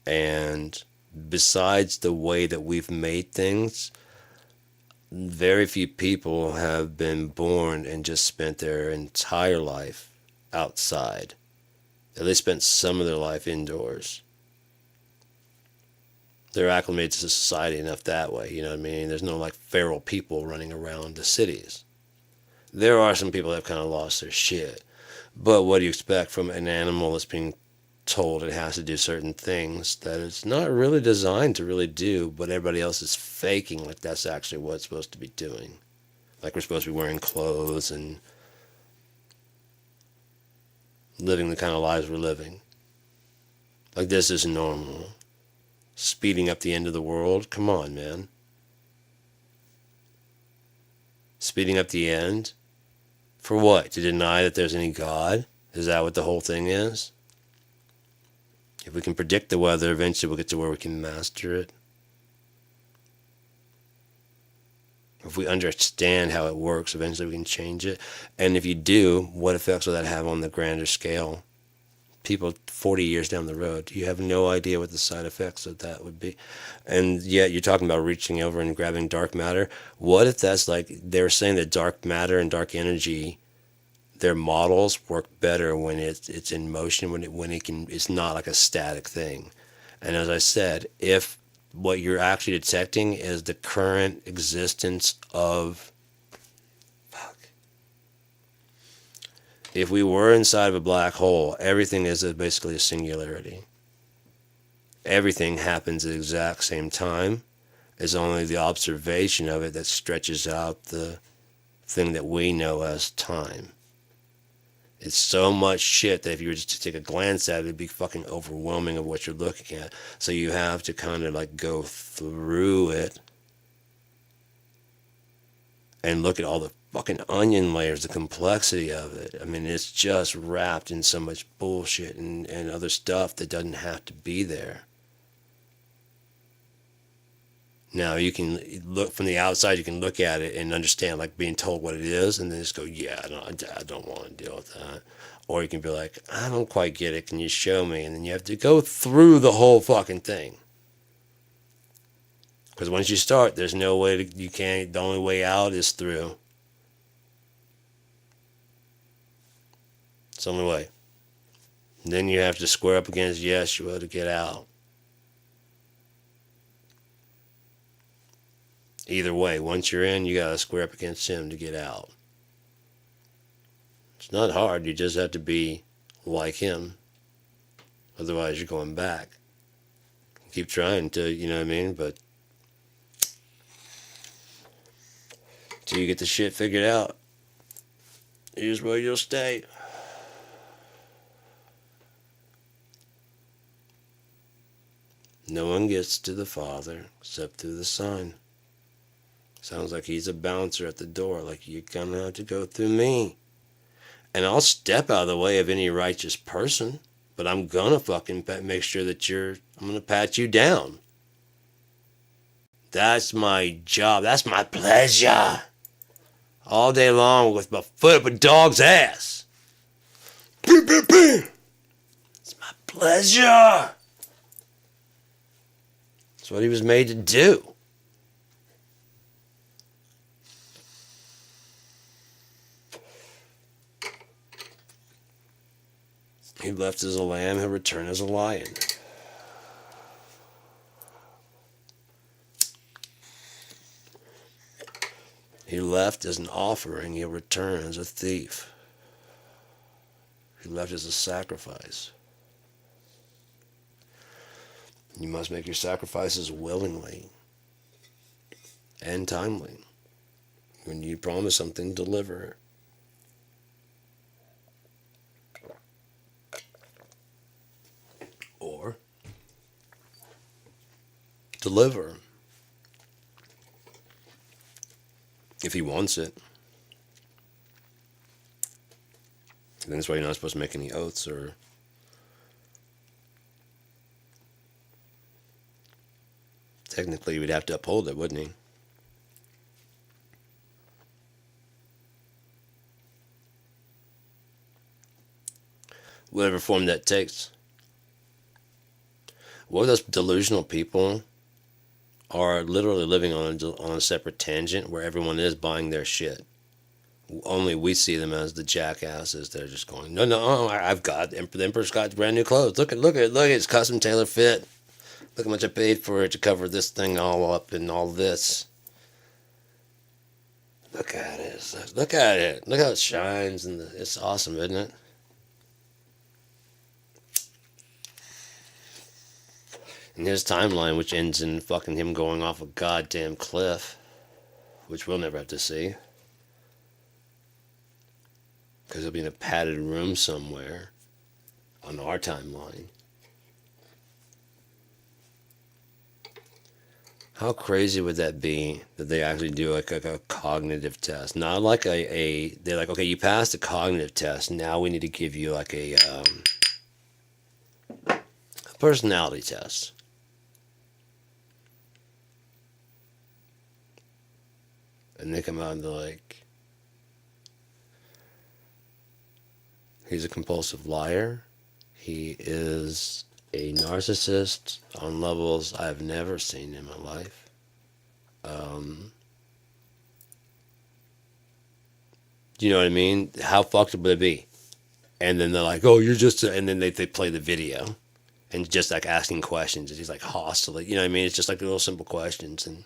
And besides the way that we've made things, very few people have been born and just spent their entire life outside. They spent some of their life indoors. They're acclimated to society enough that way, you know what I mean? There's no like feral people running around the cities. There are some people that have kind of lost their shit. But what do you expect from an animal that's being told it has to do certain things that it's not really designed to really do, but everybody else is faking like that's actually what it's supposed to be doing. Like we're supposed to be wearing clothes and living the kind of lives we're living. Like this is normal. Speeding up the end of the world? Come on, man. Speeding up the end? For what? To deny that there's any God? Is that what the whole thing is? If we can predict the weather, eventually we'll get to where we can master it. If we understand how it works, eventually we can change it. And if you do, what effects will that have on the grander scale? People 40 years down the road, you have no idea what the side effects of that would be. And yet you're talking about reaching over and grabbing dark matter. What if that's like, they were saying that dark matter and dark energy, their models work better when it's in motion, when it can, it's not like a static thing. And as I said, if what you're actually detecting is the current existence of, if we were inside of a black hole, everything is basically a singularity. Everything happens at the exact same time. It's only the observation of it that stretches out the thing that we know as time. It's so much shit that if you were just to take a glance at it, it'd be fucking overwhelming of what you're looking at. So you have to kind of like go through it and look at all the fucking onion layers, the complexity of it. I mean, it's just wrapped in so much bullshit and other stuff that doesn't have to be there. Now, you can look from the outside, you can look at it and understand, like being told what it is, and then just go, yeah, I don't want to deal with that. Or you can be like, I don't quite get it, can you show me? And then you have to go through the whole fucking thing. Because once you start, there's no way you can't, the only way out is through. It's the only way. And then you have to square up against Yeshua to get out. Either way, once you're in, you gotta square up against him to get out. It's not hard, you just have to be like him. Otherwise, you're going back. Keep trying to, you know what I mean? But till you get the shit figured out, here's where you'll stay. No one gets to the Father except through the Son. Sounds like he's a bouncer at the door, like you're gonna have to go through me. And I'll step out of the way of any righteous person, but I'm gonna fucking make sure that I'm gonna pat you down. That's my job, that's my pleasure. All day long with my foot up a dog's ass. It's my pleasure. That's what he was made to do. He left as a lamb, he'll return as a lion. He left as an offering, he'll return as a thief. He left as a sacrifice. You must make your sacrifices willingly and timely. When you promise something, deliver. deliver. If he wants it. Then that's why you're not supposed to make any oaths or... Technically, he would have to uphold it, wouldn't he? Whatever form that takes. What if those delusional people are literally living on a separate tangent where everyone is buying their shit? Only we see them as the jackasses. They're just going, no, I've got, the Emperor's got brand new clothes. Look at it's custom tailor fit. Look how much I paid for it to cover this thing all up and all this. Look at it. Look at it. Look how it shines. And it's awesome, isn't it? And his timeline, which ends in fucking him going off a goddamn cliff, which we'll never have to see. Because he'll be in a padded room somewhere on our timeline. How crazy would that be that they actually do like a cognitive test? Not like they're like, okay, you passed the cognitive test. Now we need to give you like a personality test. And they come out and they're like, he's a compulsive liar. He is a narcissist on levels I've never seen in my life. You know what I mean? How fucked would it be? And then they're like, oh, you're just... And then they play the video. And just like asking questions. And he's like hostile. You know what I mean? It's just like little simple questions. And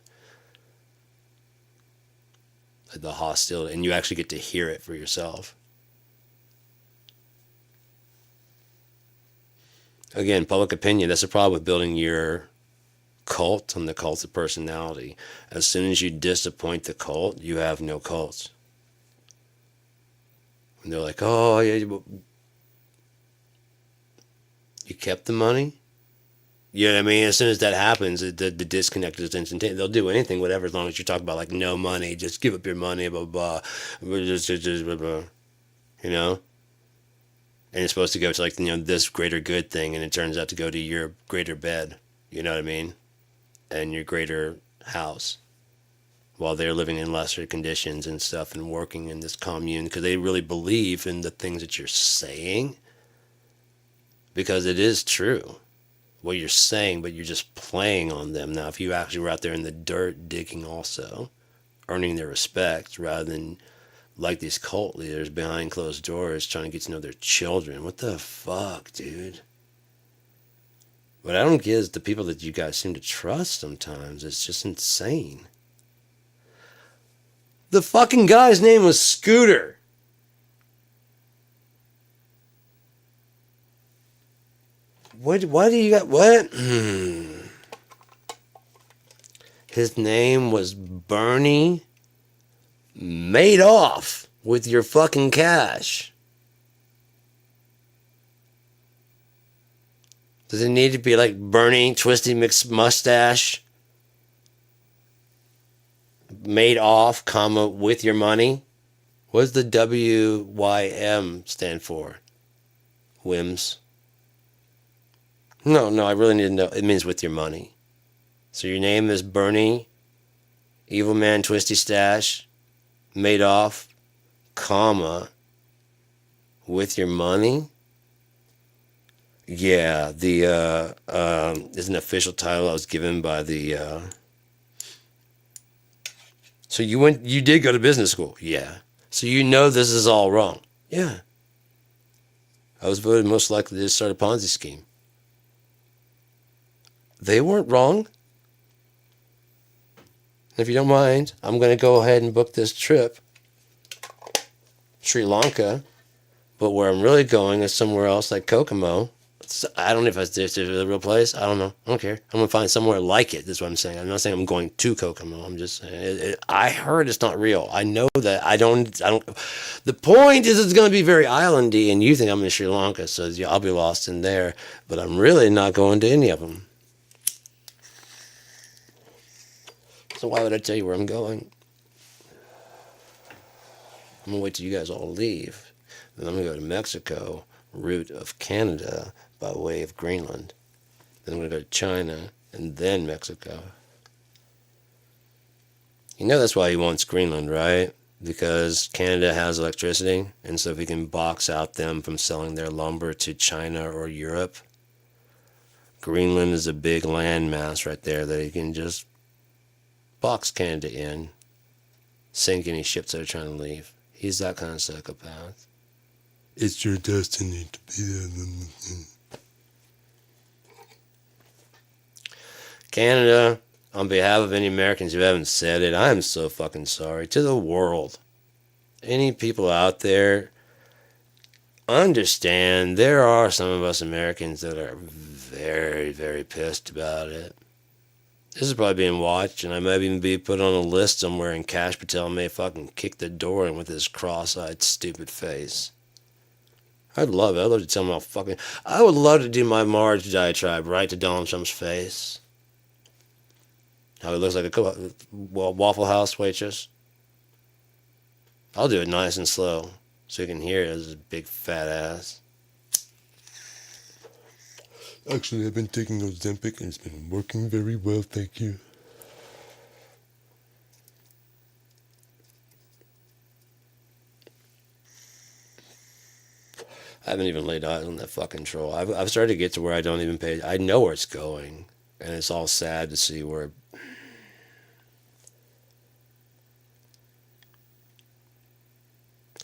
the hostility. And you actually get to hear it for yourself. Again, public opinion, that's the problem with building your cult on the cult of personality. As soon as you disappoint the cult, you have no cult. And they're like, oh, yeah, you kept the money? You know what I mean? As soon as that happens, the disconnect is instantaneous. They'll do anything, whatever, as long as you talk about, like, no money, just give up your money, blah, blah, blah, blah, blah, you know? And it's supposed to go to, like, you know, this greater good thing, and it turns out to go to your greater bed, you know what I mean? And your greater house, while they're living in lesser conditions and stuff and working in this commune, because they really believe in the things that you're saying, because it is true what you're saying, but you're just playing on them. Now, if you actually were out there in the dirt digging also, earning their respect, rather than like these cult leaders behind closed doors trying to get to know their children. What the fuck, dude? What I don't get is the people that you guys seem to trust sometimes. It's just insane. The fucking guy's name was Scooter. Why do you got... What? His name was Bernie Madoff with your fucking cash. Does it need to be like Bernie Twisty McMustache Madoff, comma, with your money? What does the WYM stand for? Whims. No, I really need to know. It means with your money. So your name is Bernie, Evil Man Twisty Stash, Madoff, comma, with your money? Yeah, the is an official title I was given by the So you did go to business school? Yeah. So you know this is all wrong? Yeah. I was voted most likely to start a Ponzi scheme. They weren't wrong. If you don't mind, I'm going to go ahead and book this trip. Sri Lanka. But where I'm really going is somewhere else like Kokomo. I don't know if it's a real place. I don't know. I don't care. I'm going to find somewhere like it. That's what I'm saying. I'm not saying I'm going to Kokomo. I'm just saying. I heard it's not real. I know that. I don't. The point is it's going to be very islandy, and you think I'm in Sri Lanka, so yeah, I'll be lost in there. But I'm really not going to any of them. So why would I tell you where I'm going? I'm gonna wait till you guys all leave. Then I'm gonna go to Mexico, route of Canada by way of Greenland. Then I'm gonna go to China and then Mexico. You know that's why he wants Greenland, right? Because Canada has electricity, and so if he can box out them from selling their lumber to China or Europe, Greenland is a big landmass right there that he can just box Canada in, sink any ships that are trying to leave. He's that kind of psychopath. It's your destiny to be there. Canada, on behalf of any Americans who haven't said it, I am so fucking sorry. To the world. Any people out there, understand there are some of us Americans that are very, very pissed about it. This is probably being watched, and I might even be put on a list somewhere, and Kash Patel may fucking kick the door in with his cross-eyed, stupid face. I'd love it. I'd love to tell him how fucking... I would love to do my Marge diatribe right to Donald Trump's face. How he looks like a Waffle House waitress. I'll do it nice and slow, so you can hear it as his big fat ass. Actually, I've been taking Ozempic and it's been working very well, thank you. I haven't even laid eyes on that fucking troll. I've started to get to where I don't even pay. I know where it's going, and it's all sad to see where.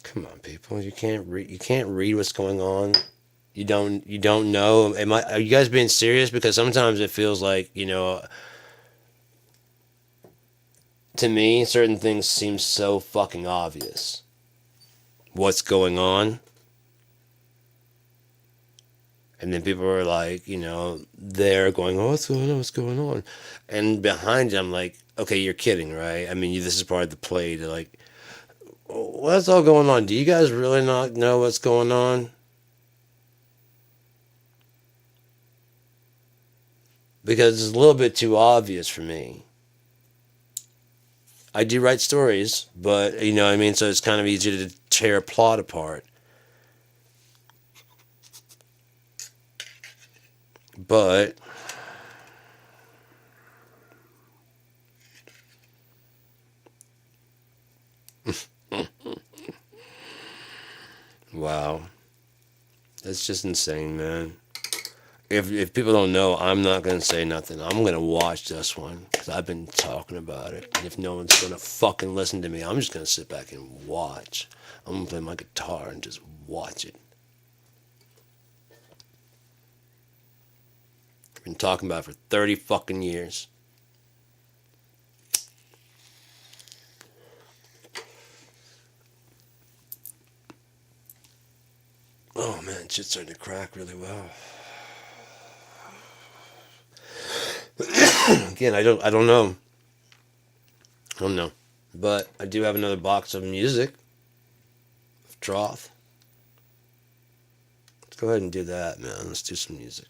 Come on, people! You can't read. You can't read what's going on. You don't know. Are you guys being serious? Because sometimes it feels like, to me, certain things seem so fucking obvious. What's going on? And then people are like, they're going, oh, what's going on? And behind it, I'm like, okay, you're kidding, right? I mean, this is part of the play to like, what's all going on? Do you guys really not know what's going on? Because it's a little bit too obvious for me. I do write stories, but, so it's kind of easy to tear a plot apart. But... wow. That's just insane, man. If people don't know, I'm not going to say nothing. I'm going to watch this one because I've been talking about it. And if no one's going to fucking listen to me, I'm just going to sit back and watch. I'm going to play my guitar and just watch it. I've been talking about it for 30 fucking years. Oh man, shit's starting to crack really well. Again, I don't know. But I do have another box of music. Of Troth. Let's go ahead and do that, man. Let's do some music.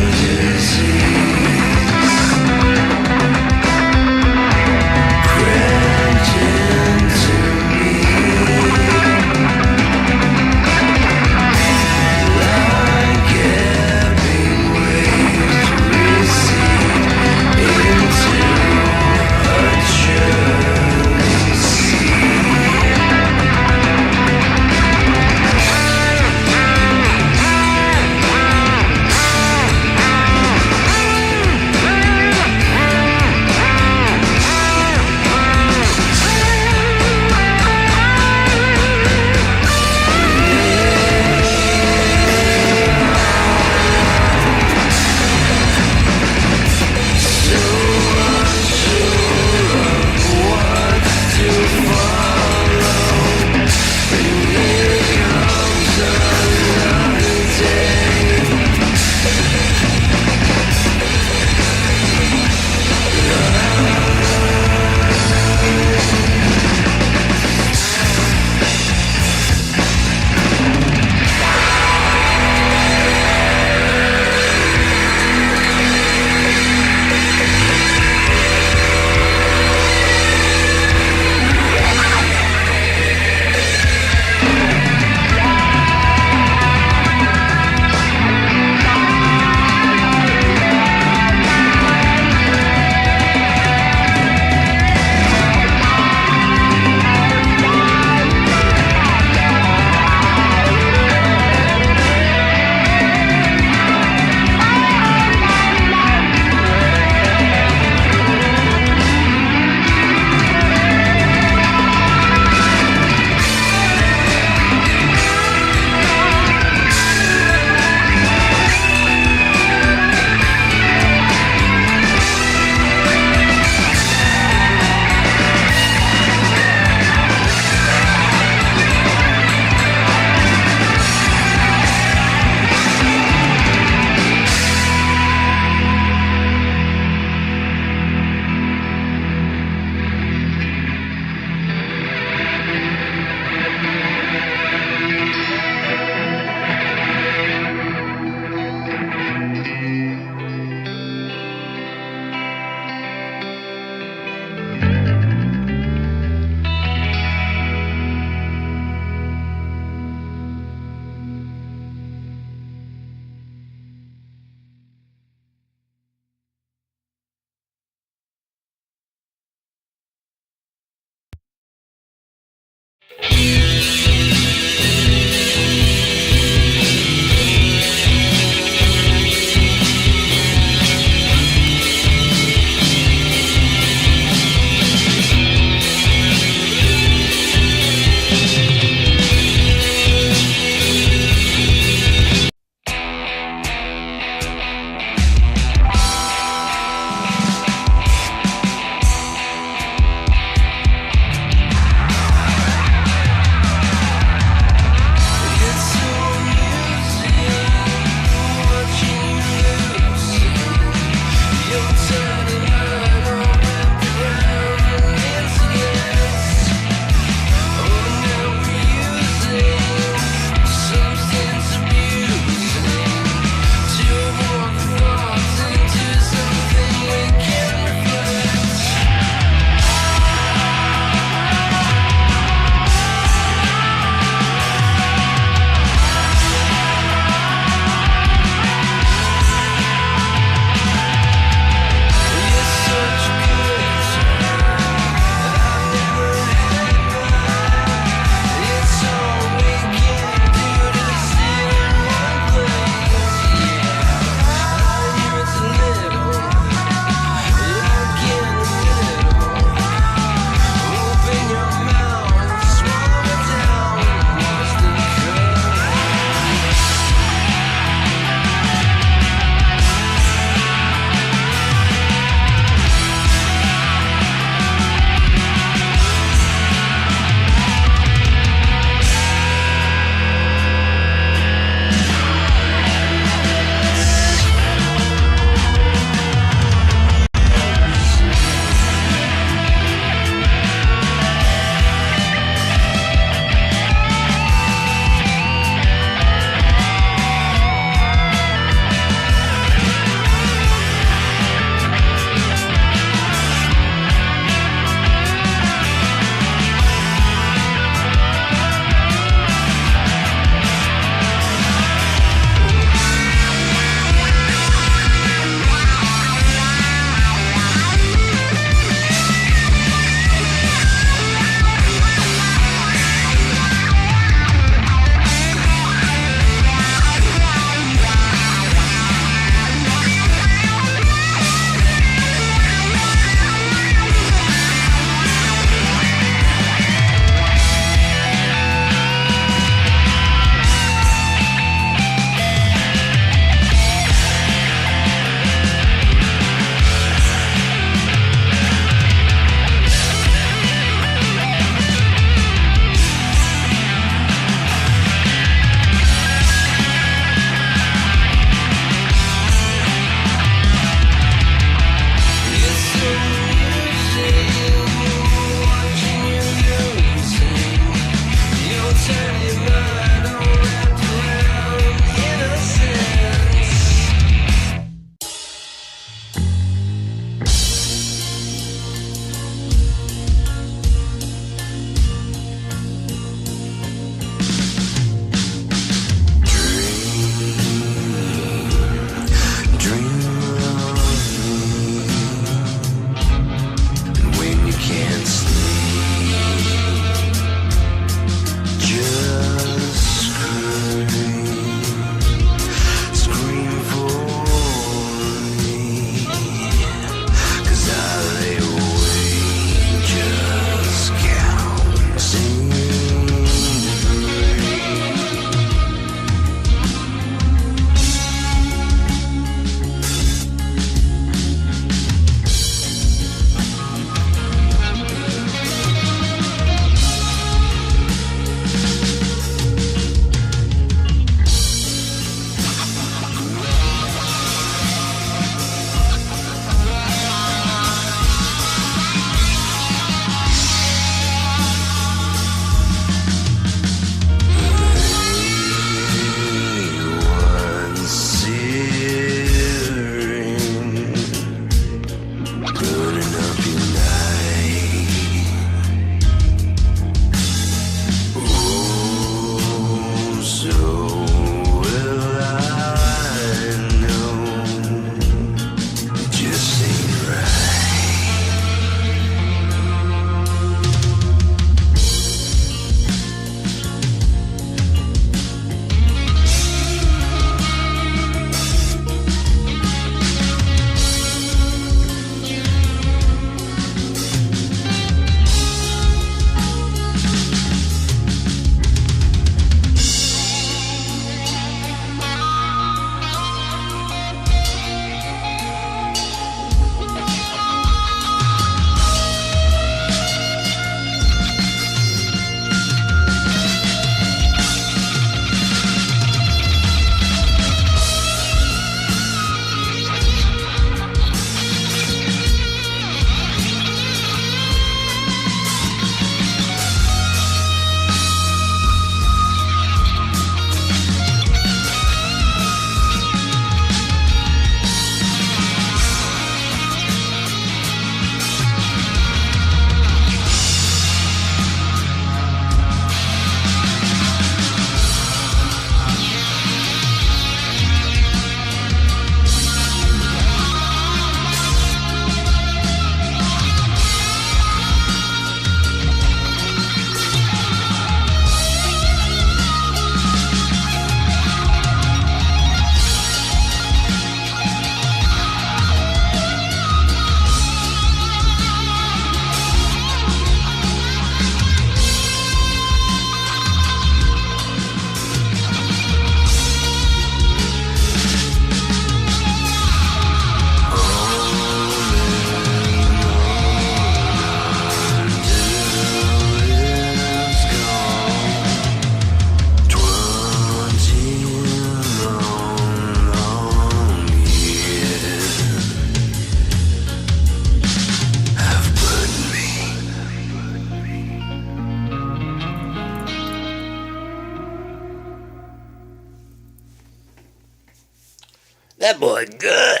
That boy good.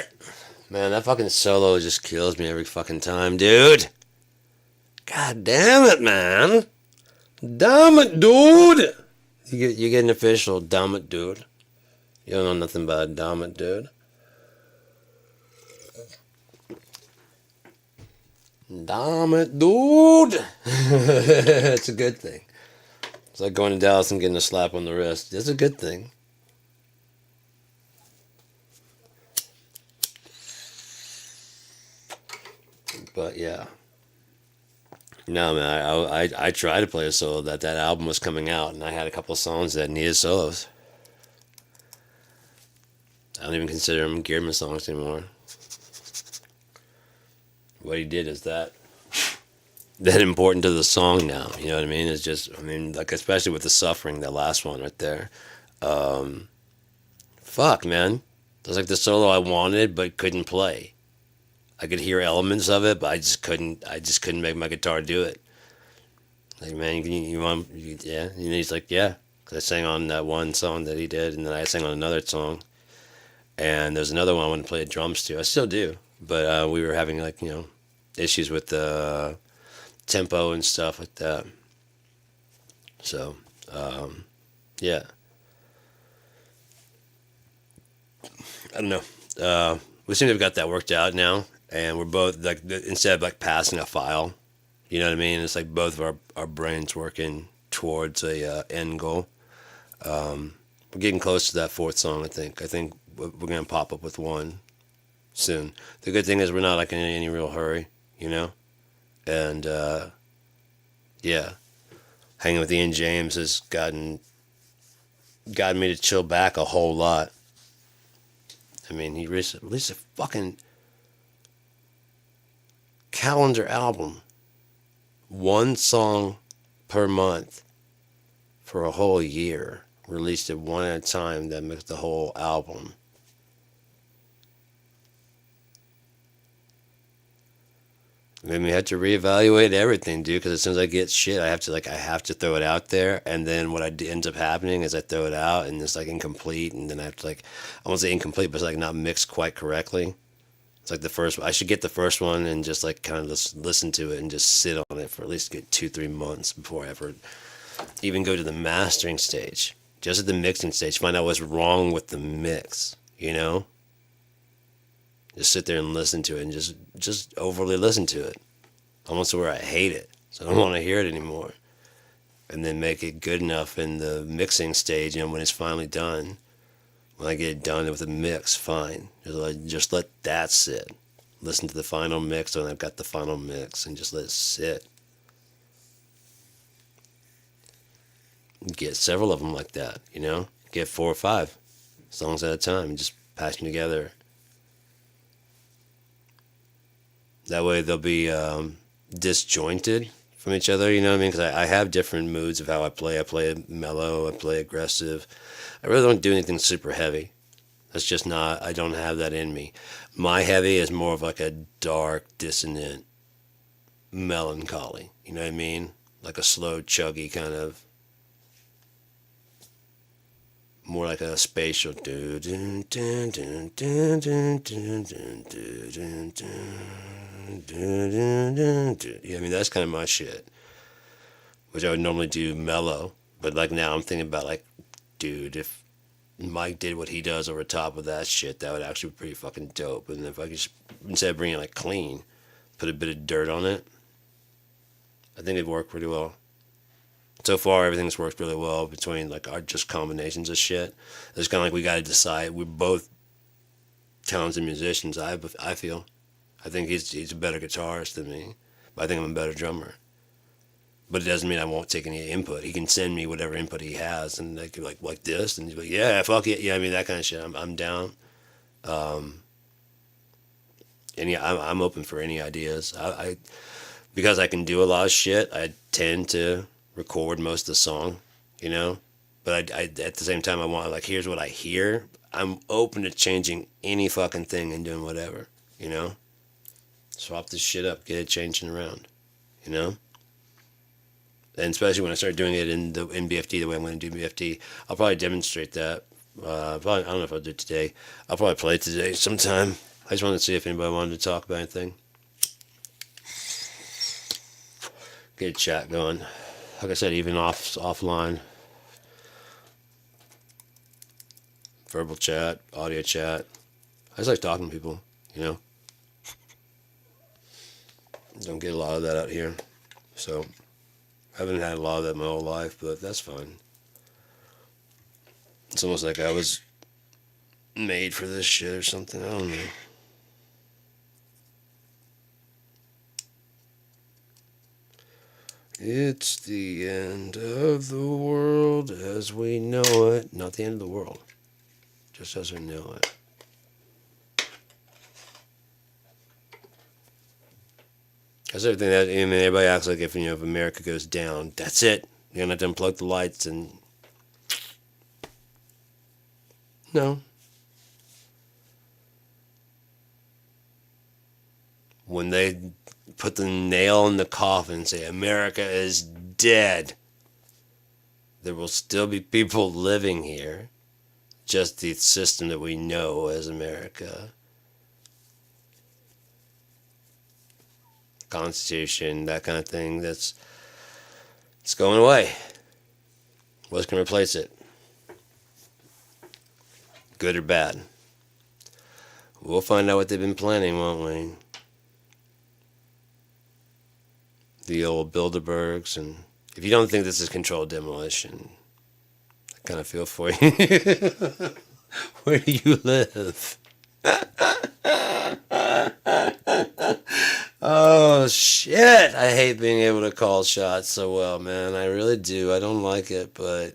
Man, that fucking solo just kills me every fucking time, dude. God damn it, man. Damn it, dude. You get an official damn it, dude. You don't know nothing about damn it, dude. Damn it, dude. It's a good thing. It's like going to Dallas and getting a slap on the wrist. It's a good thing. But yeah. No, man, I tried to play a solo that album was coming out, and I had a couple of songs that needed solos. I don't even consider them Gearman songs anymore. What he did is that important to the song now. You know what I mean? It's just, I mean, like, especially with the Suffering, that last one right there. Fuck, man. It was like the solo I wanted but couldn't play. I could hear elements of it, but I just couldn't make my guitar do it. Like, man, you want, yeah? And he's like, yeah. Because I sang on that one song that he did, and then I sang on another song. And there's another one I want to play drums to. I still do. But we were having, like, issues with the tempo and stuff like that. So, yeah. I don't know. We seem to have got that worked out now. And we're both, like, instead of, like, passing a file, you know what I mean? It's like both of our brains working towards a end goal. We're getting close to that fourth song, I think. I think we're going to pop up with one soon. The good thing is we're not, like, in any real hurry, you know? And, yeah. Hanging with Ian James has gotten me to chill back a whole lot. I mean, he released a fucking calendar album, one song per month for a whole year, released it one at a time. That makes the whole album. Made me have to reevaluate everything, dude, because as soon as I get shit, I have to throw it out there, and then what ends up happening is I throw it out and it's like incomplete, and then I have to, like, I won't say incomplete, but it's like not mixed quite correctly. It's like I should get the first one and just, like, kind of just listen to it and just sit on it for at least 2-3 months before I ever even go to the mastering stage. Just at the mixing stage, find out what's wrong with the mix, you know? Just sit there and listen to it and just overly listen to it. Almost to where I hate it. So I don't want to hear it anymore. And then make it good enough in the mixing stage, when it's finally done. When I get it done with a mix, fine. Just let that sit. Listen to the final mix when I've got the final mix and just let it sit. Get several of them like that, Get 4 or 5 songs at a time and just patch them together. That way they'll be disjointed from each other, you know what I mean? Because I have different moods of how I play. I play mellow, I play aggressive. I really don't do anything super heavy. That's just not, I don't have that in me. My heavy is more of like a dark, dissonant melancholy, you know what I mean? Like a slow, chuggy kind of, more like a spatial. Yeah, I mean, that's kind of my shit, which I would normally do mellow, but like now I'm thinking about, like, dude, if Mike did what he does over top of that shit, that would actually be pretty fucking dope. And if I could just, instead of bringing it like clean, put a bit of dirt on it, I think it'd work pretty well. So far, everything's worked really well between, like, our just combinations of shit. It's kind of like we got to decide. We're both talented musicians, I feel. I think he's a better guitarist than me, but I think I'm a better drummer. But it doesn't mean I won't take any input. He can send me whatever input he has, and they could like this, and he's like, yeah, fuck it, yeah, I mean, that kind of shit. I'm down. And yeah, I'm open for any ideas. I because I can do a lot of shit, I tend to record most of the song, But I at the same time, I want, like, here's what I hear. I'm open to changing any fucking thing and doing whatever, Swap this shit up, get it changing around, And especially when I start doing it in BFD the way I'm going to do BFD, I'll probably demonstrate that Probably, I don't know if I'll do it today. I'll probably play it today sometime. I just wanted to see if anybody wanted to talk about anything. Get a chat going. Like I said, even offline. Verbal chat, audio chat. I just like talking to people, you know. Don't get a lot of that out here. So, I haven't had a lot of that my whole life, but that's fine. It's almost like I was made for this shit or something. I don't know. It's the end of the world as we know it. Not the end of the world. Just as we know it. That's everything that, I mean, everybody acts like if America goes down, that's it. You're going to have to unplug the lights and... No. When they put the nail in the coffin and say America is dead, there will still be people living here. Just the system that we know as America. Constitution, that kind of thing, it's going away. What's going to replace it? Good or bad? We'll find out what they've been planning, won't we? The old Bilderbergs, and if you don't think this is controlled demolition, I kind of feel for you. Where do you live? Oh shit! I hate being able to call shots so well, man. I really do. I don't like it, but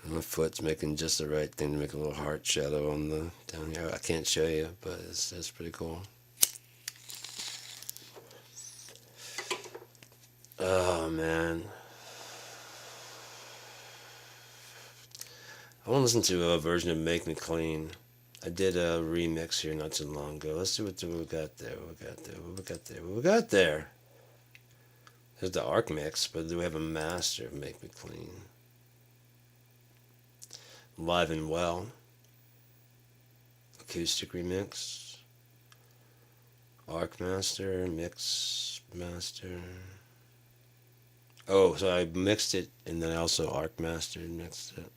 my foot's making just the right thing to make a little heart shadow on the down here. I can't show you, but that's pretty cool. Oh man. I want to listen to a version of Make Me Clean. I did a remix here not too long ago. Let's see what we got there. What we got there? There's the ARC mix, but do we have a master of Make Me Clean? Live and Well. Acoustic remix. ARC master, mix master. Oh, so I mixed it and then I also ARC mastered and mixed it.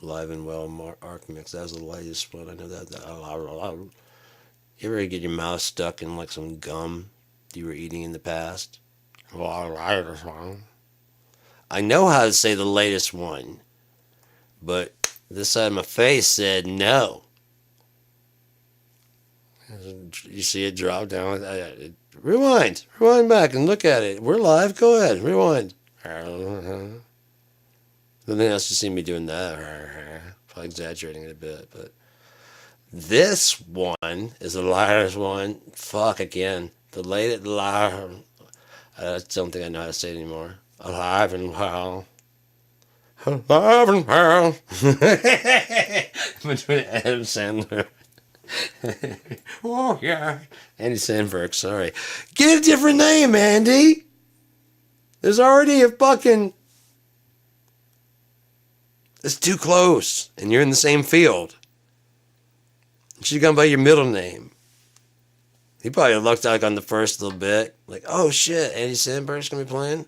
Live and Well ARC mix. That was the latest one. I know that. You ever get your mouth stuck in like some gum you were eating in the past? I know how to say the latest one, but this side of my face said no. You see it drop down. Rewind back and look at it. We're live. Go ahead, rewind. Nothing else to see me doing that. Probably exaggerating it a bit, but this one is the latest one. Fuck again. The latest live. I don't think I know how to say it anymore. Alive and well. Alive and well. Between Adam Sandler. Oh yeah. Andy Samberg, sorry. Get a different name, Andy. There's already a fucking... It's too close, and you're in the same field. You should have gone by your middle name. He probably looked like on the first little bit, like, oh shit, Andy Samberg's gonna be playing.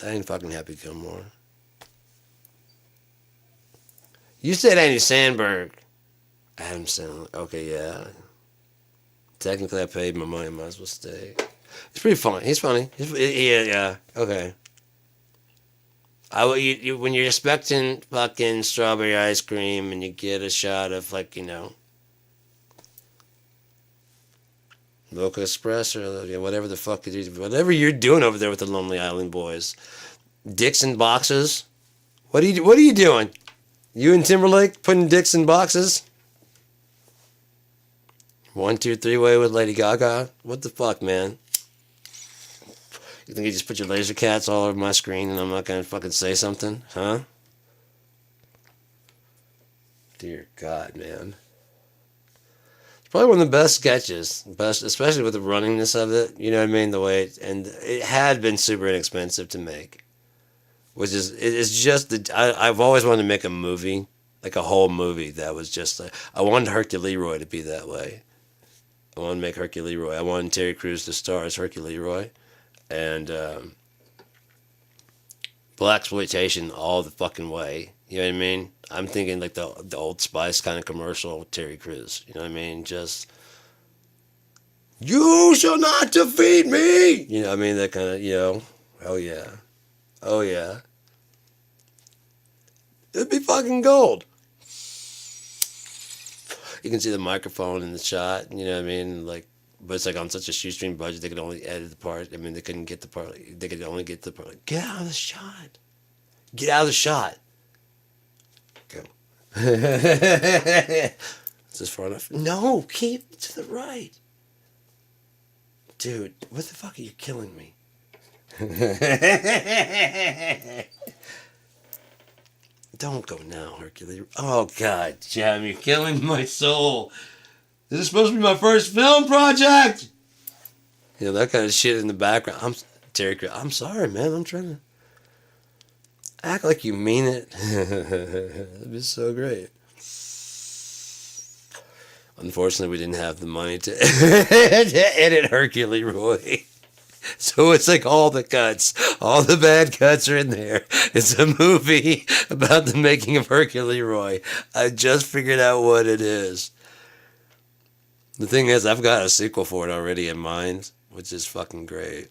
I ain't fucking Happy Gilmore. You said Andy Samberg. Adam Sandler. Okay, yeah. Technically, I paid my money. Might as well stay. It's pretty funny. He's funny. Yeah. Okay. When you're expecting fucking strawberry ice cream and you get a shot of like, Mocha Express or whatever the fuck it is, whatever you're doing over there with the Lonely Island Boys, dicks in boxes. What are you doing? You and Timberlake putting dicks in boxes? 1, 2, 3-way with Lady Gaga? What the fuck, man? You think you just put your laser cats all over my screen and I'm not gonna fucking say something? Huh? Dear God, man. Probably one of the best sketches, best, especially with the runningness of it. You know what I mean? The way and it had been super inexpensive to make, which is it's just I've always wanted to make a movie, like a whole movie that was just like, I wanted Hercule Leroy to be that way. I wanted to make Hercule Leroy. I wanted Terry Crews to star as Hercule Leroy, and blaxploitation all the fucking way. You know what I mean? I'm thinking like the Old Spice kind of commercial with Terry Crews. You know what I mean? Just, you shall not defeat me. You know what I mean? That kind of, you know, oh yeah. Oh yeah. It'd be fucking gold. You can see the microphone in the shot, you know what I mean? Like, but it's like on such a shoestring budget, they could only edit the part. I mean, they couldn't get the part. They could only get the part. Like, get out of the shot. Get out of the shot. Go. Is this far enough? No, keep it to the right. Dude, what the fuck are you killing me? Don't go now, Hercules. Oh, God, Jam, you're killing my soul. This is supposed to be my first film project. You know, that kind of shit in the background. Terry Crews, I'm sorry, man. I'm trying to act like you mean it. That'd be so great. Unfortunately, we didn't have the money to edit Hercule Leroy. So it's like all the cuts, all the bad cuts are in there. It's a movie about the making of Hercule Leroy. I just figured out what it is. The thing is, I've got a sequel for it already in mind, which is fucking great.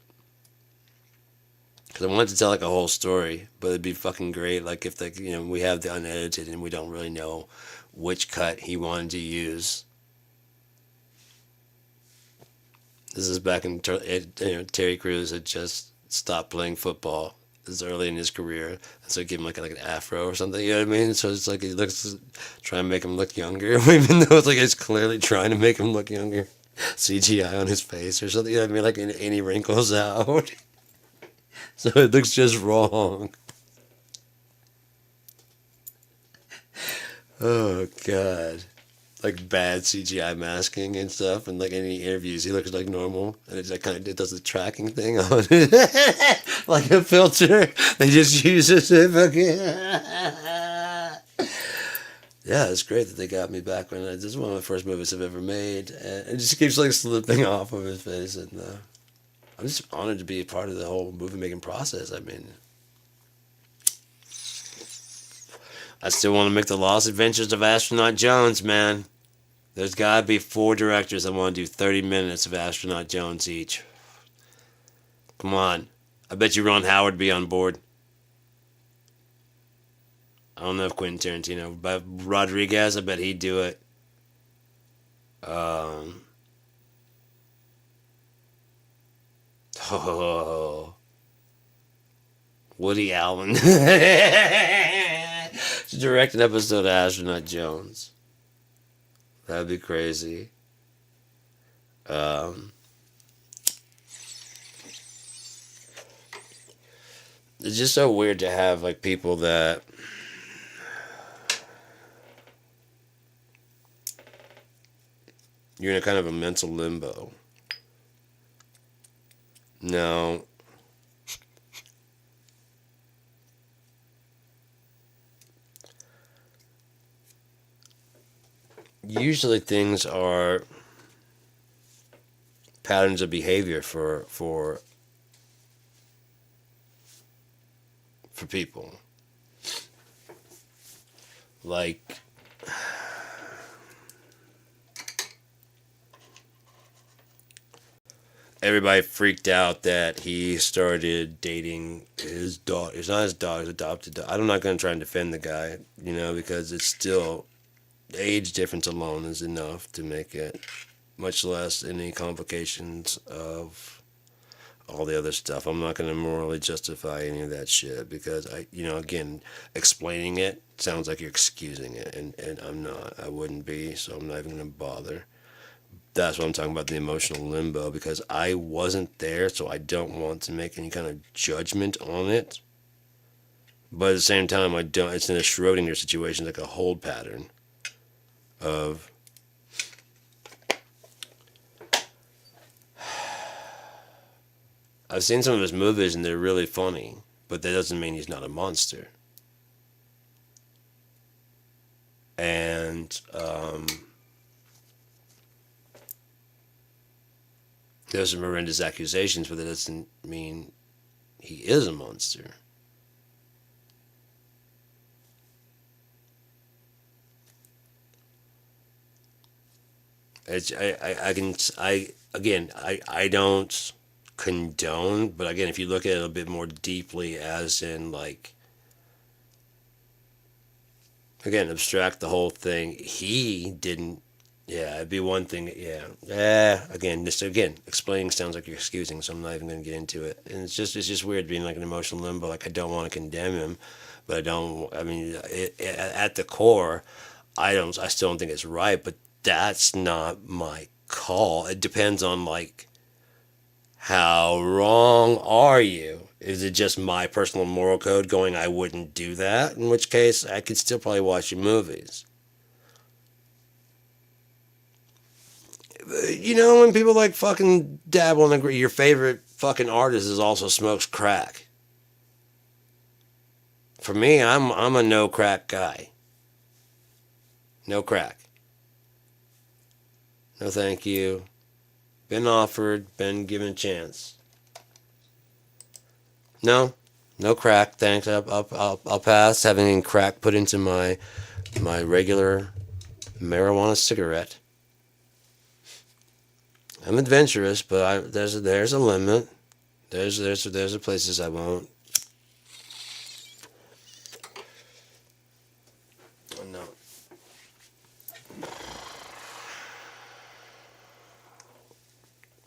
Because I wanted to tell like a whole story, but it'd be fucking great. Like if like, you know, we have the unedited and we don't really know which cut he wanted to use. This is back in, you know, Terry Crews had just stopped playing football. This is early in his career, and so give him like an afro or something. You know what I mean? So it's like he looks, trying to make him look younger, even though it's like it's clearly trying to make him look younger. CGI on his face or something. You know what I mean? Like any wrinkles out. So it looks just wrong. Oh God. Like bad CGI masking and stuff, and like any interviews, he looks like normal, and it's like kind of it does the tracking thing on it, like a filter. They just use it. Yeah, it's great that they got me back when this is one of the first movies I've ever made, and it just keeps like slipping off of his face, and I'm just honored to be a part of the whole movie making process. I mean, I still want to make the Lost Adventures of Astronaut Jones, man. There's got to be 4 directors that want to do 30 minutes of Astronaut Jones each. Come on. I bet you Ron Howard would be on board. I don't know if Quentin Tarantino, but Rodriguez, I bet he'd do it. Woody Allen. To direct an episode of Astronaut Jones. That'd be crazy. It's just so weird to have like people that you're in a kind of a mental limbo. No. Usually things are patterns of behavior for people. Like everybody freaked out that he started dating his daughter. It's not his daughter, his adopted daughter. I'm not going to try and defend the guy, you know, because it's still age difference alone is enough to make it, much less any complications of all the other stuff. I'm not going to morally justify any of that shit because again, explaining it sounds like you're excusing it, and I'm not. I wouldn't be, so I'm not even going to bother. That's what I'm talking about, the emotional limbo, because I wasn't there, so I don't want to make any kind of judgment on it. But at the same time, I don't. It's in a Schrodinger situation, like a hold pattern of I've seen some of his movies and they're really funny, but that doesn't mean he's not a monster. And there's some horrendous accusations, but that doesn't mean he is a monster. I don't condone, but again, if you look at it a bit more deeply, as in like, again, abstract the whole thing. He didn't. Yeah, it'd be one thing. Yeah. Again, explaining sounds like you're excusing, so I'm not even going to get into it. And it's just weird being like an emotional limbo. Like I don't want to condemn him, but I don't. I mean, at the core, I still don't think it's right. But that's not my call. It depends on like how wrong are you? Is it just my personal moral code going, I wouldn't do that? In which case, I could still probably watch your movies. You know, when people like fucking dabble and agree, your favorite fucking artist is also smokes crack. For me, I'm a no crack guy. No crack. No thank you. Been offered, been given a chance. No crack. Thanks. I'll pass having crack put into my regular marijuana cigarette. I'm adventurous, but there's a limit. There's places I won't. Oh no.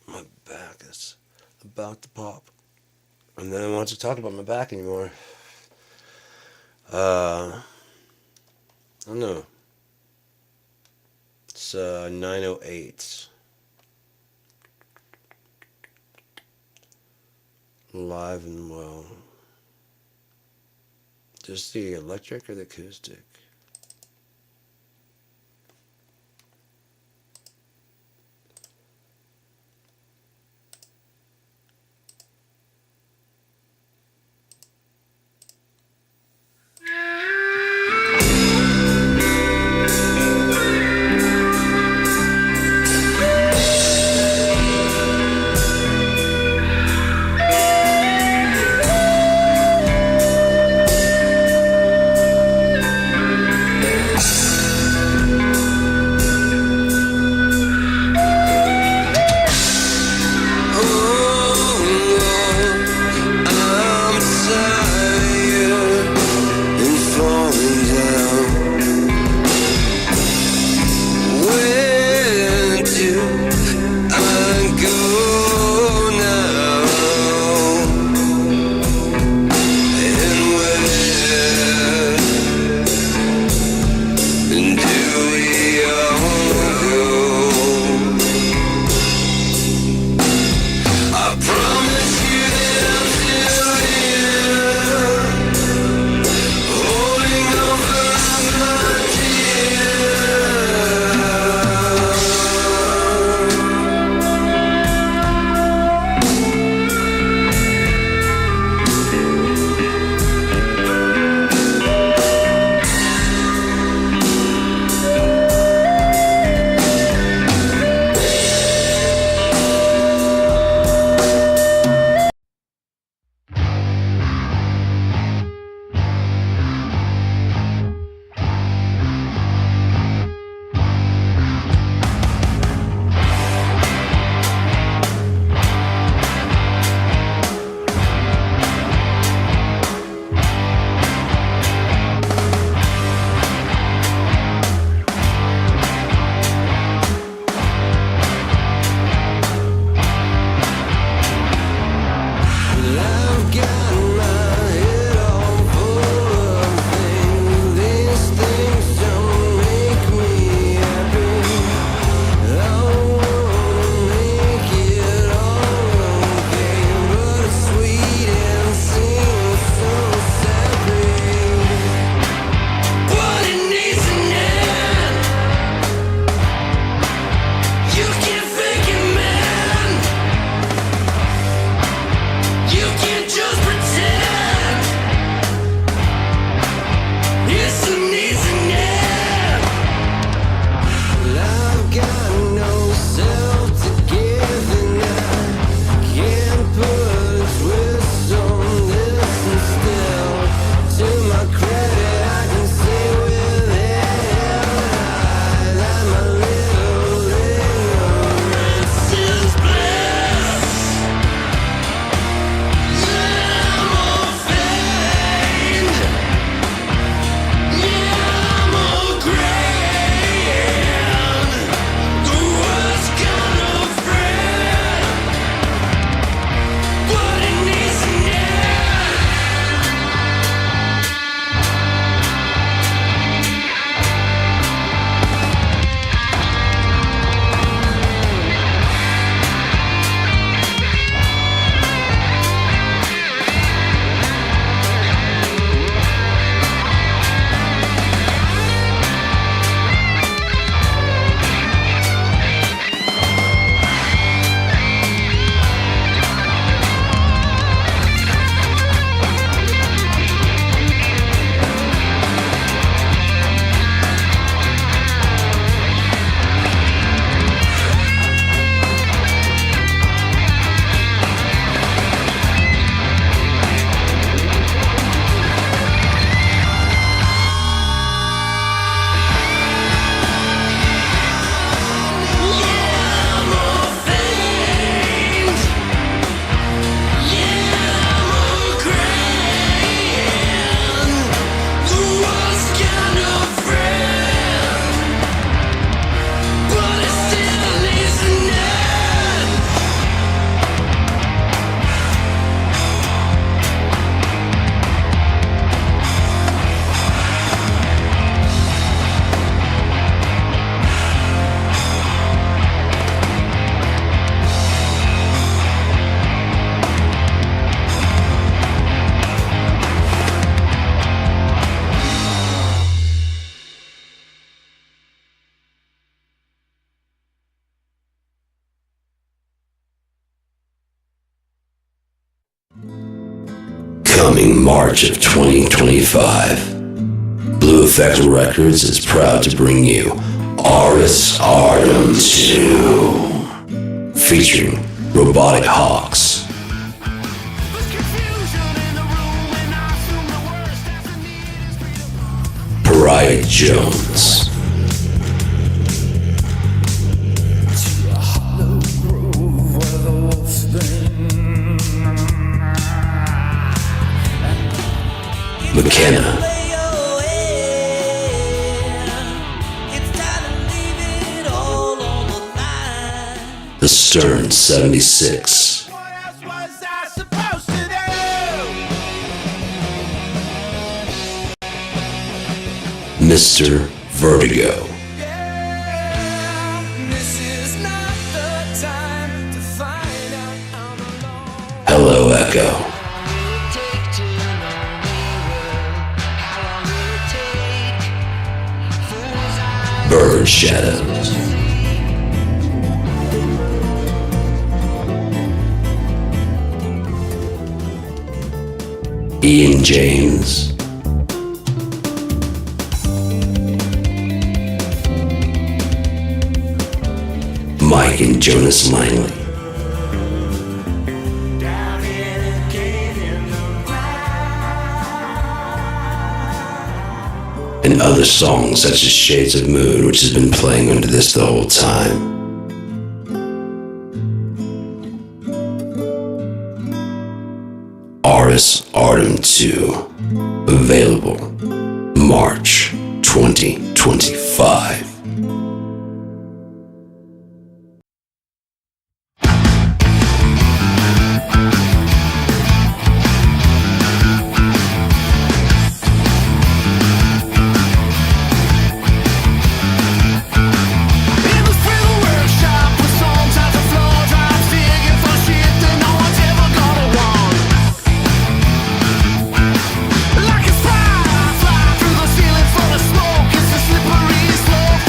My back is about to pop. And then I don't want to talk about my back anymore. I don't know. It's 9:08. Live and well. Just the electric or the acoustic? Coming March of 2025, Blue Effect Records is proud to bring you Aris Ardum 2, featuring Robotic Hawks, Pariah Jones, McKenna, The Stern 76, Mr. Vertigo, Hello Echo, Bird Shadows, Ian James, Mike and Jonas Langley, and other songs such as Shades of Moon, which has been playing under this the whole time. Aris Ardum 2, available March 2025. Like a fire, fly through the ceiling full of smoke. It's a slippery slope.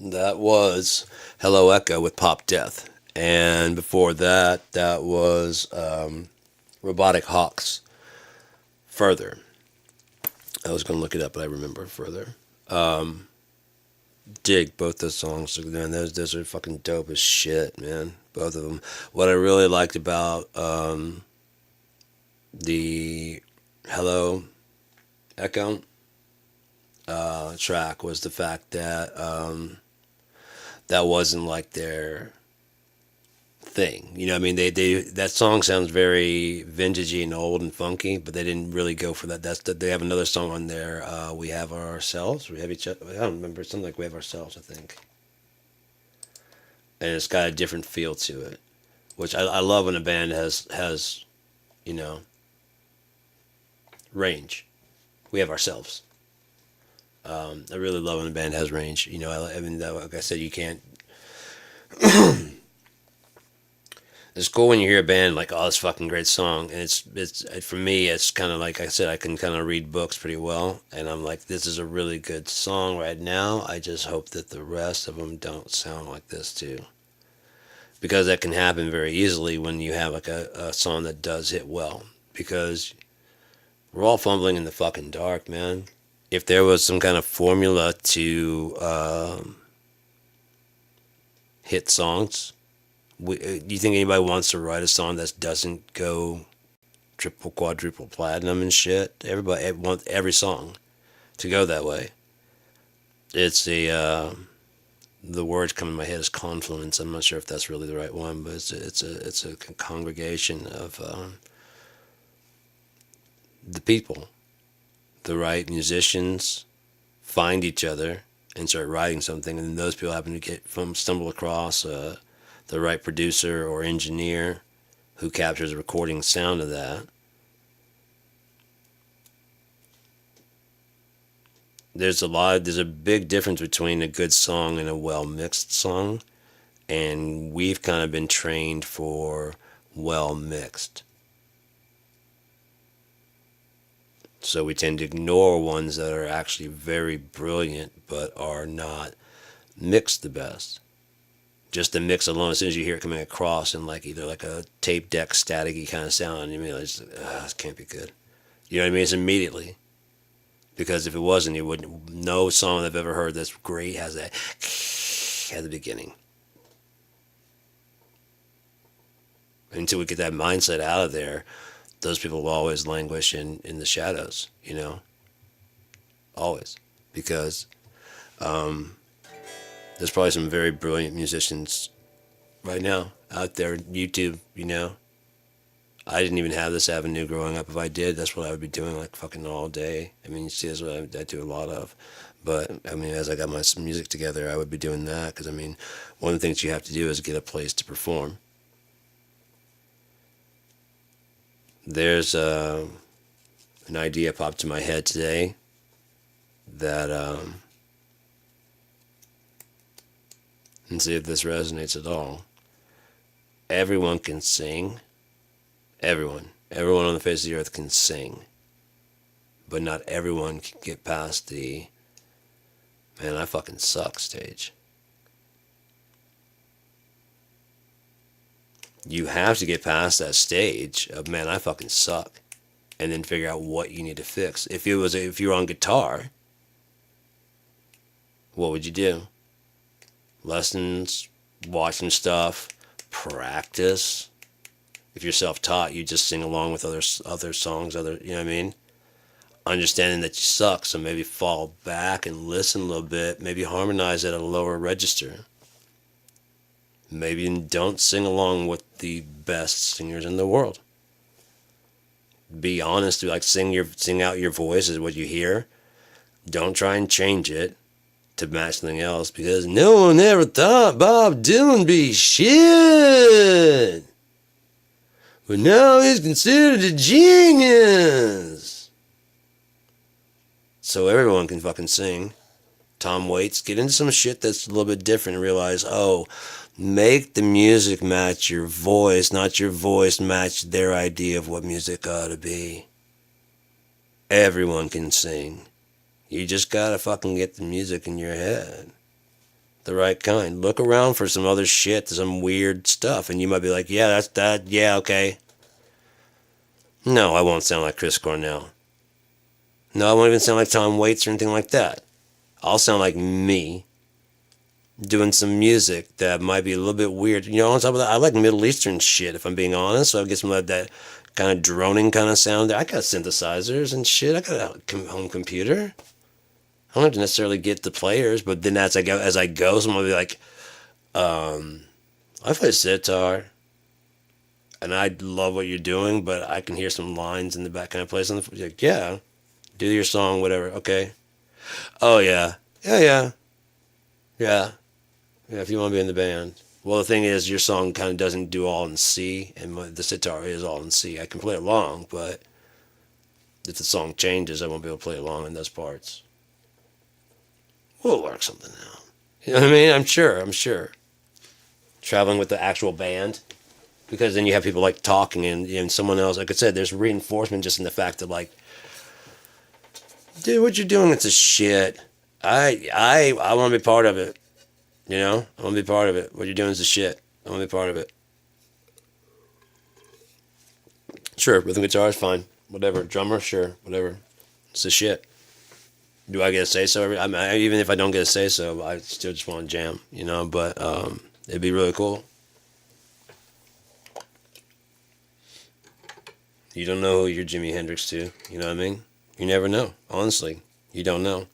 That was Hello Echo with Pop Death. And before that, that was Robotic Hawks. Further. I was going to look it up, but I remember Further. Dig both those songs. Man, those are fucking dope as shit, man. Both of them. What I really liked about the Hello Echo track was the fact that that wasn't like their thing. You know what I mean? They that song sounds very vintagey and old and funky, but they didn't really go for that. They have another song on there. We have ourselves. We have each other. I don't remember. Something like We Have Ourselves, I think. And it's got a different feel to it, which I love when a band has, you know, range. We have ourselves. I really love when a band has range. You know, I mean, like I said, you can't. It's cool when you hear a band like, oh, this fucking great song, and it's for me, it's kind of like I said, I can kind of read books pretty well, and I'm like, this is a really good song right now. I just hope that the rest of them don't sound like this too, because that can happen very easily when you have like a song that does hit well, because we're all fumbling in the fucking dark, man. If there was some kind of formula to hit songs. Do you think anybody wants to write a song that doesn't go triple, quadruple platinum and shit? Everybody wants every song to go that way. It's the words coming in my head is confluence. I'm not sure if that's really the right one, but it's a congregation of the people, the right musicians, find each other and start writing something, and then those people happen to stumble across the right producer or engineer who captures a recording sound of that. There's a big difference between a good song and a well mixed song, and we've kind of been trained for well mixed. So we tend to ignore ones that are actually very brilliant but are not mixed the best. Just the mix alone, as soon as you hear it coming across in like either like a tape deck staticky kind of sound, you mean, this can't be good. You know what I mean? It's immediately. Because if it wasn't, you wouldn't. No song I've ever heard that's great has that at the beginning. Until we get that mindset out of there, those people will always languish in the shadows, you know? Always. Because there's probably some very brilliant musicians right now out there. YouTube, you know. I didn't even have this avenue growing up. If I did, that's what I would be doing like fucking all day. I mean, you see, that's what I do a lot of. But, I mean, as I got my music together, I would be doing that. Because, I mean, one of the things you have to do is get a place to perform. There's an idea popped in my head today that, and see if this resonates at all. Everyone can sing. Everyone on the face of the earth can sing. But not everyone can get past the, man, I fucking suck stage. You have to get past that stage of, man, I fucking suck, and then figure out what you need to fix. If you're on guitar, what would you do? Lessons, watching stuff, practice. If you're self-taught, you just sing along with other songs, you know what I mean? Understanding that you suck, so maybe fall back and listen a little bit, maybe harmonize at a lower register. Maybe don't sing along with the best singers in the world. Be honest, like sing out your voice is what you hear. Don't try and change it to match something else, because no one ever thought Bob Dylan be shit. But now he's considered a genius. So everyone can fucking sing. Tom Waits, get into some shit that's a little bit different and realize, make the music match your voice, not your voice match their idea of what music ought to be. Everyone can sing. You just gotta fucking get the music in your head. The right kind. Look around for some other shit, some weird stuff, and you might be like, yeah, that's that. Yeah, okay. No, I won't sound like Chris Cornell. No, I won't even sound like Tom Waits or anything like that. I'll sound like me doing some music that might be a little bit weird. You know, on top of that, I like Middle Eastern shit, if I'm being honest. So I get some of that kind of droning kind of sound. I got synthesizers and shit. I got a home computer. I don't have to necessarily get the players, but then as I go, someone will be like, I play sitar, and I love what you're doing, but I can hear some lines in the back. Kind of play something? Like, yeah, do your song, whatever. Okay. Oh yeah, yeah. If you want to be in the band. Well, the thing is, your song kind of doesn't do all in C, and the sitar is all in C. I can play along, but if the song changes, I won't be able to play along in those parts. We'll work something out. You know what I mean? I'm sure. Traveling with the actual band, because then you have people like talking and someone else. Like I said, there's reinforcement just in the fact that like, dude, what you're doing, it's a shit. I want to be part of it. You know, I want to be part of it. What you're doing is a shit. I want to be part of it. Sure, rhythm guitar is fine. Whatever. Drummer, sure. Whatever. It's a shit. Do I get to say so? Even if I don't get to say so, I still just want to jam, you know, but it'd be really cool. You don't know who you're Jimi Hendrix to, you know what I mean? You never know, honestly. You don't know.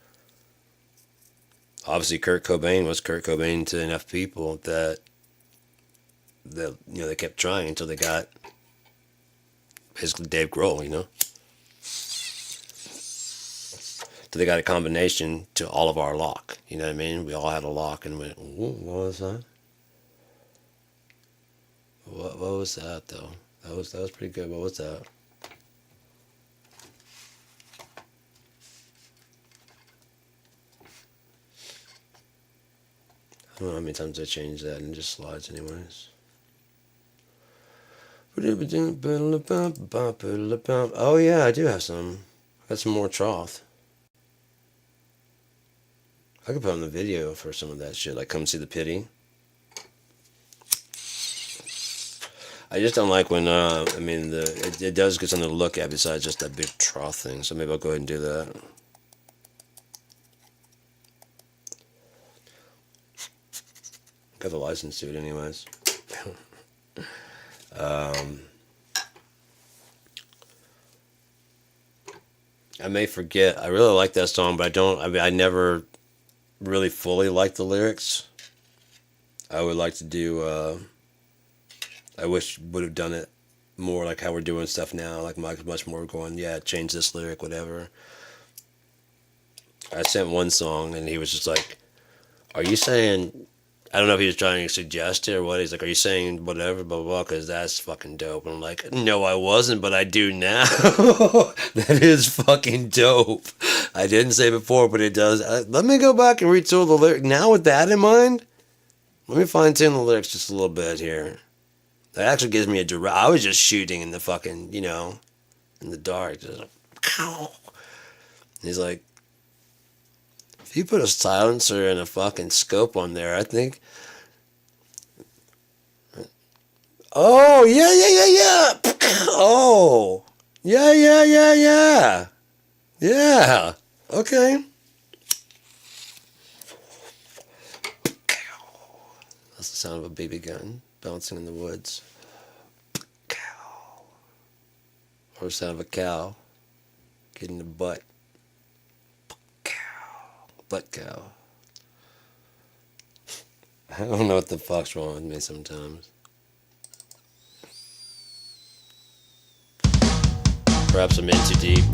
Obviously, Kurt Cobain was Kurt Cobain to enough people that you know, they kept trying until they got basically Dave Grohl, you know? So they got a combination to all of our lock. You know what I mean? We all had a lock and went, ooh, what was that? What was that though? That was pretty good. What was that? I don't know how many times I changed that and it just slides anyways. Oh yeah, I do have some. I got some more trough. I could put on the video for some of that shit, like Come See the Pity. I just don't like when, it does get something to look at besides just that big trough thing, so maybe I'll go ahead and do that. Got the license to it anyways. I may forget. I really like that song, but I never really fully like the lyrics. I would like to do, I wish would have done it more like how we're doing stuff now, like much more going, yeah, change this lyric, whatever. I sent one song and he was just like, are you saying, I don't know if he was trying to suggest it or what, he's like, are you saying whatever, blah, blah, blah, because that's fucking dope. And I'm like, no, I wasn't, but I do now. That is fucking dope. I didn't say before, but it does. Let me go back and retool the lyric. Now with that in mind, let me fine tune the lyrics just a little bit here. That actually gives me a direct, I was just shooting in the fucking, you know, in the dark. Just like, pow. He's like, if you put a silencer and a fucking scope on there, I think. Oh, yeah. Oh, yeah. Yeah, okay. That's the sound of a BB gun bouncing in the woods. Or the sound of a cow getting the butt. Butt cow. I don't know what the fuck's wrong with me sometimes. Perhaps I'm in too deep.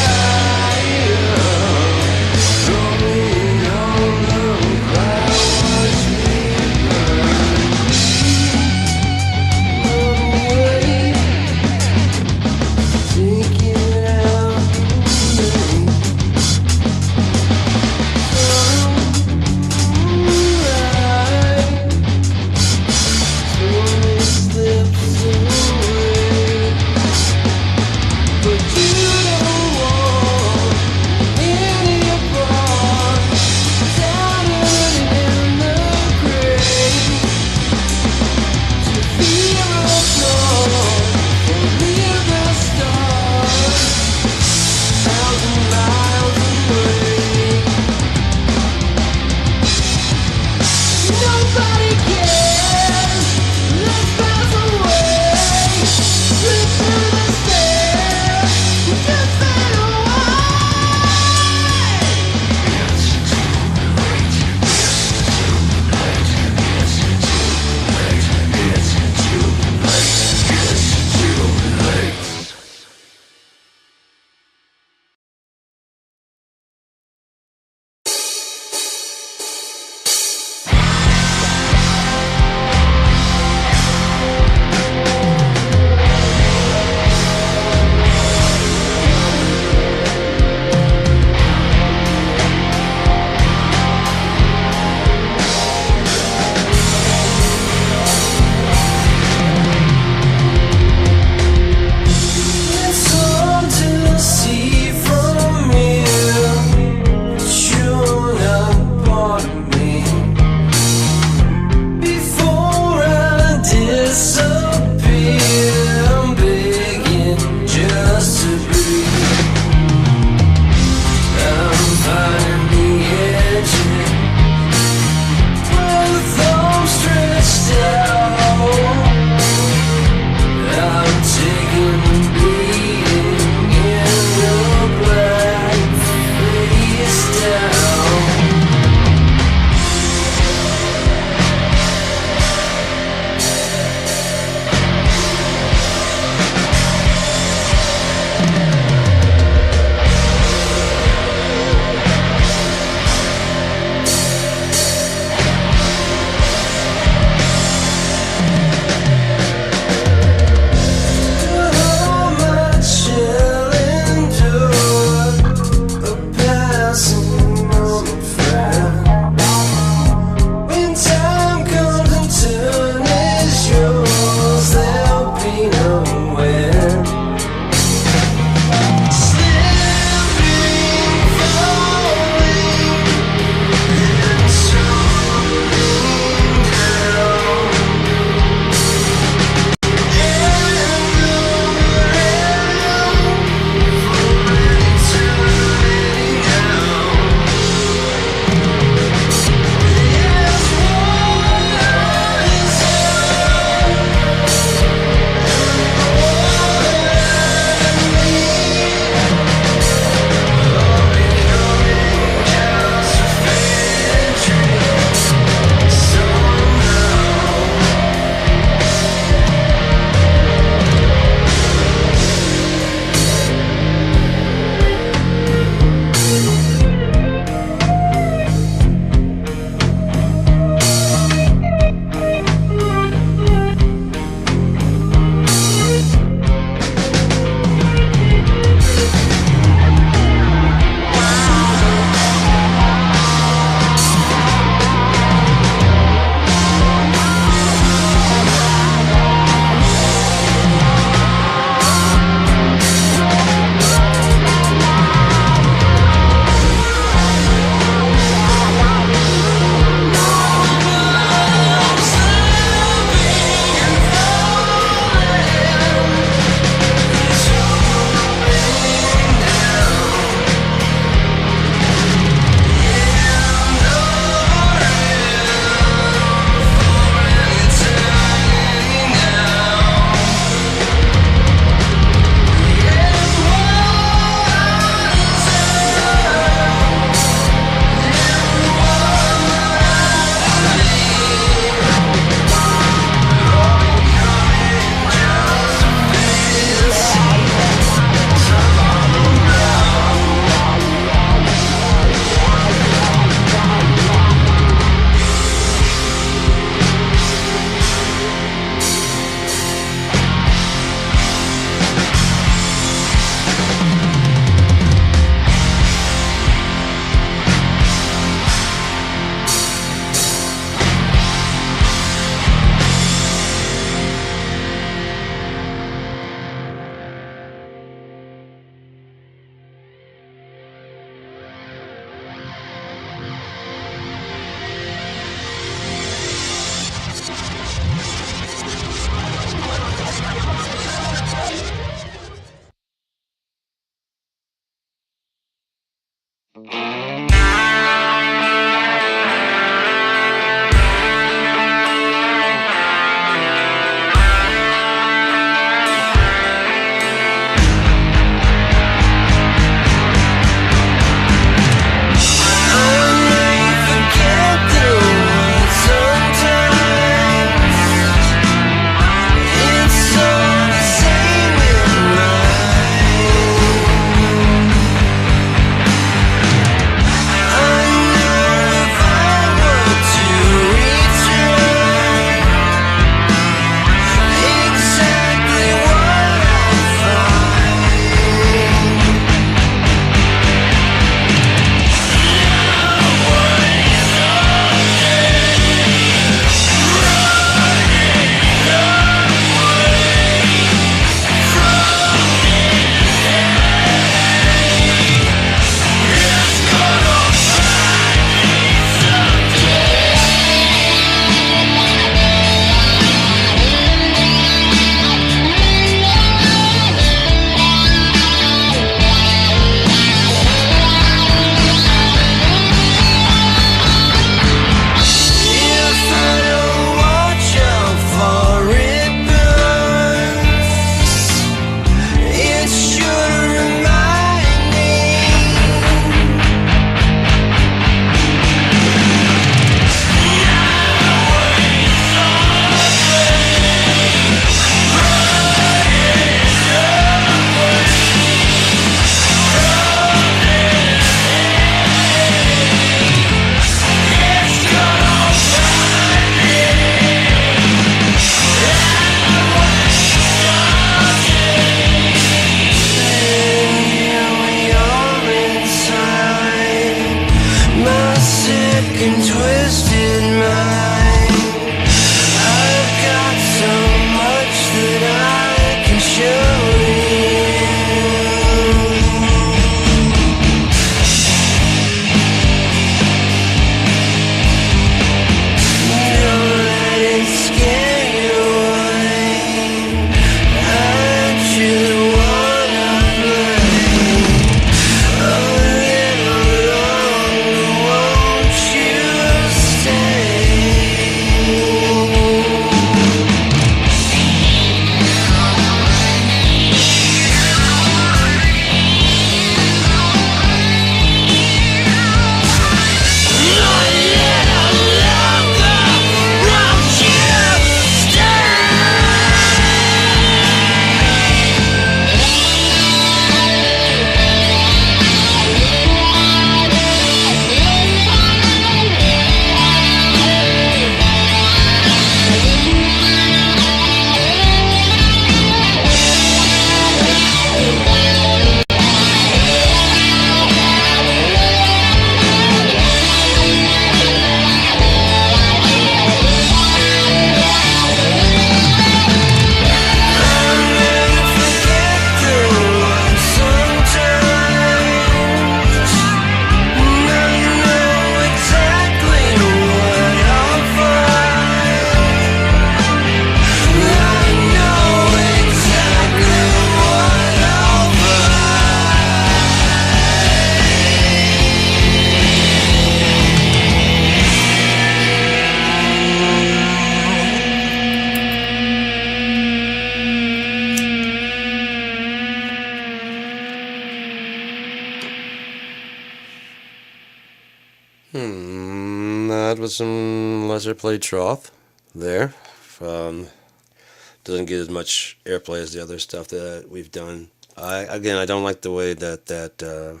with some lesser played trough there. Doesn't get as much airplay as the other stuff that we've done. I don't like the way that the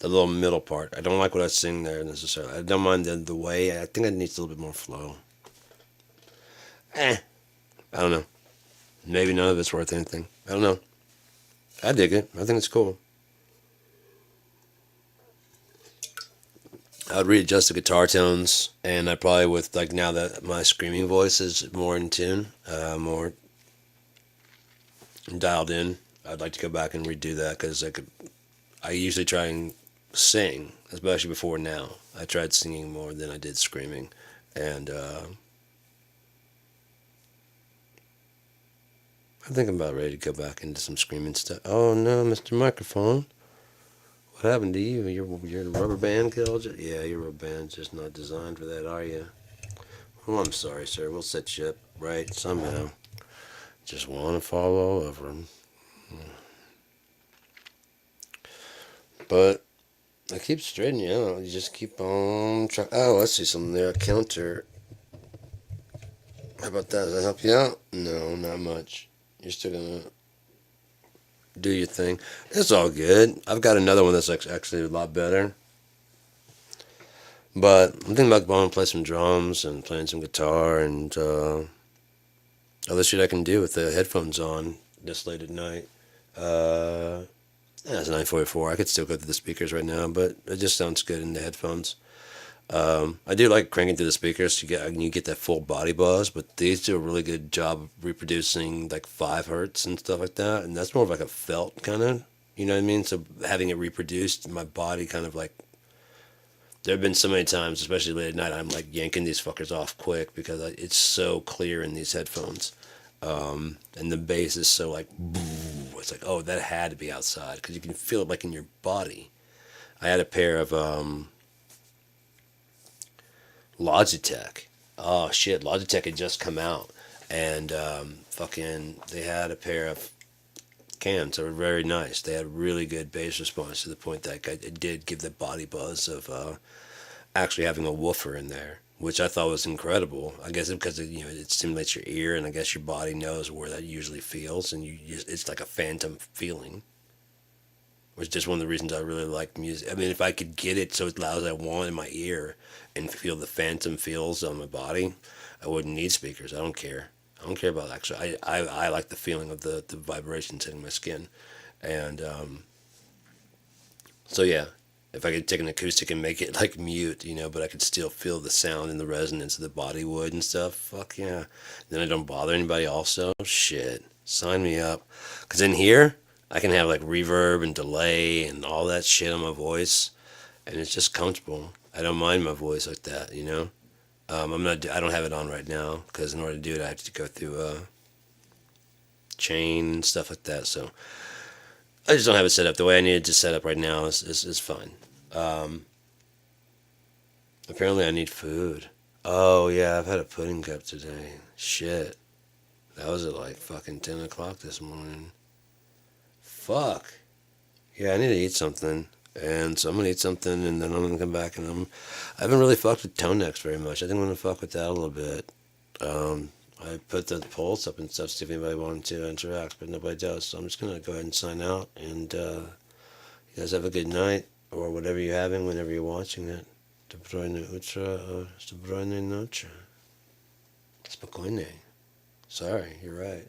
little middle part. I don't like what I sing there necessarily. I don't mind the way. I think it needs a little bit more flow. I don't know. Maybe none of it's worth anything. I don't know. I dig it. I think it's cool. I'd readjust the guitar tones, and I probably with like now that my screaming voice is more in tune, more dialed in. I'd like to go back and redo that because I usually try and sing, especially before now. I tried singing more than I did screaming, and I think I'm about ready to go back into some screaming stuff. Oh no, Mr. Microphone. What happened to you? Your rubber band killed you? Yeah, your rubber band's just not designed for that, are you? Well, I'm sorry, sir. We'll set you up right somehow. Just want to fall all over him. But I keep straightening you out. You just keep on trying. Oh, I see something there. A counter. How about that? Does that help you out? No, not much. You're still gonna do your thing. It's all good. I've got another one that's actually a lot better. But I'm thinking about going and play some drums and playing some guitar and other shit I can do with the headphones on this late at night. It's 9:44. I could still go through the speakers right now, but it just sounds good in the headphones. I do like cranking through the speakers. You get that full body buzz, but these do a really good job of reproducing like 5 hertz and stuff like that. And that's more of like a felt kind of, you know what I mean? So having it reproduced, my body kind of like, there have been so many times, especially late at night, I'm like yanking these fuckers off quick because it's so clear in these headphones. And the bass is so like, it's like, oh, that had to be outside because you can feel it like in your body. I had a pair of Logitech. Oh shit, Logitech had just come out, and they had a pair of cans that were very nice. They had really good bass response to the point that it did give the body buzz of actually having a woofer in there, which I thought was incredible. I guess because it stimulates your ear, and I guess your body knows where that usually feels, and it's like a phantom feeling. Which is just one of the reasons I really like music. I mean, if I could get it so loud as I want in my ear and feel the phantom feels on my body, I wouldn't need speakers. I don't care. I don't care about actually. I like the feeling of the vibrations hitting my skin. And so yeah, if I could take an acoustic and make it like mute, but I could still feel the sound and the resonance of the body wood and stuff, fuck yeah. Then I don't bother anybody also. Shit. Sign me up. Because in here, I can have like reverb and delay and all that shit on my voice, and it's just comfortable. I don't mind my voice like that, I don't have it on right now because in order to do it, I have to go through chain and stuff like that. So I just don't have it set up the way I need it to set up right now. Is fine. Apparently, I need food. Oh yeah, I've had a pudding cup today. Shit, that was at like fucking 10 o'clock this morning. Fuck. Yeah, I need to eat something. And so I'm going to eat something, and then I'm going to come back, and I haven't really fucked with Tonex very much. I think I'm going to fuck with that a little bit. I put the polls up and stuff, see if anybody wanted to interact, but nobody does. So I'm just going to go ahead and sign out, and you guys have a good night, or whatever you're having whenever you're watching it. Dobrojne utro, dobrojne noche. Spokojne. Sorry, you're right.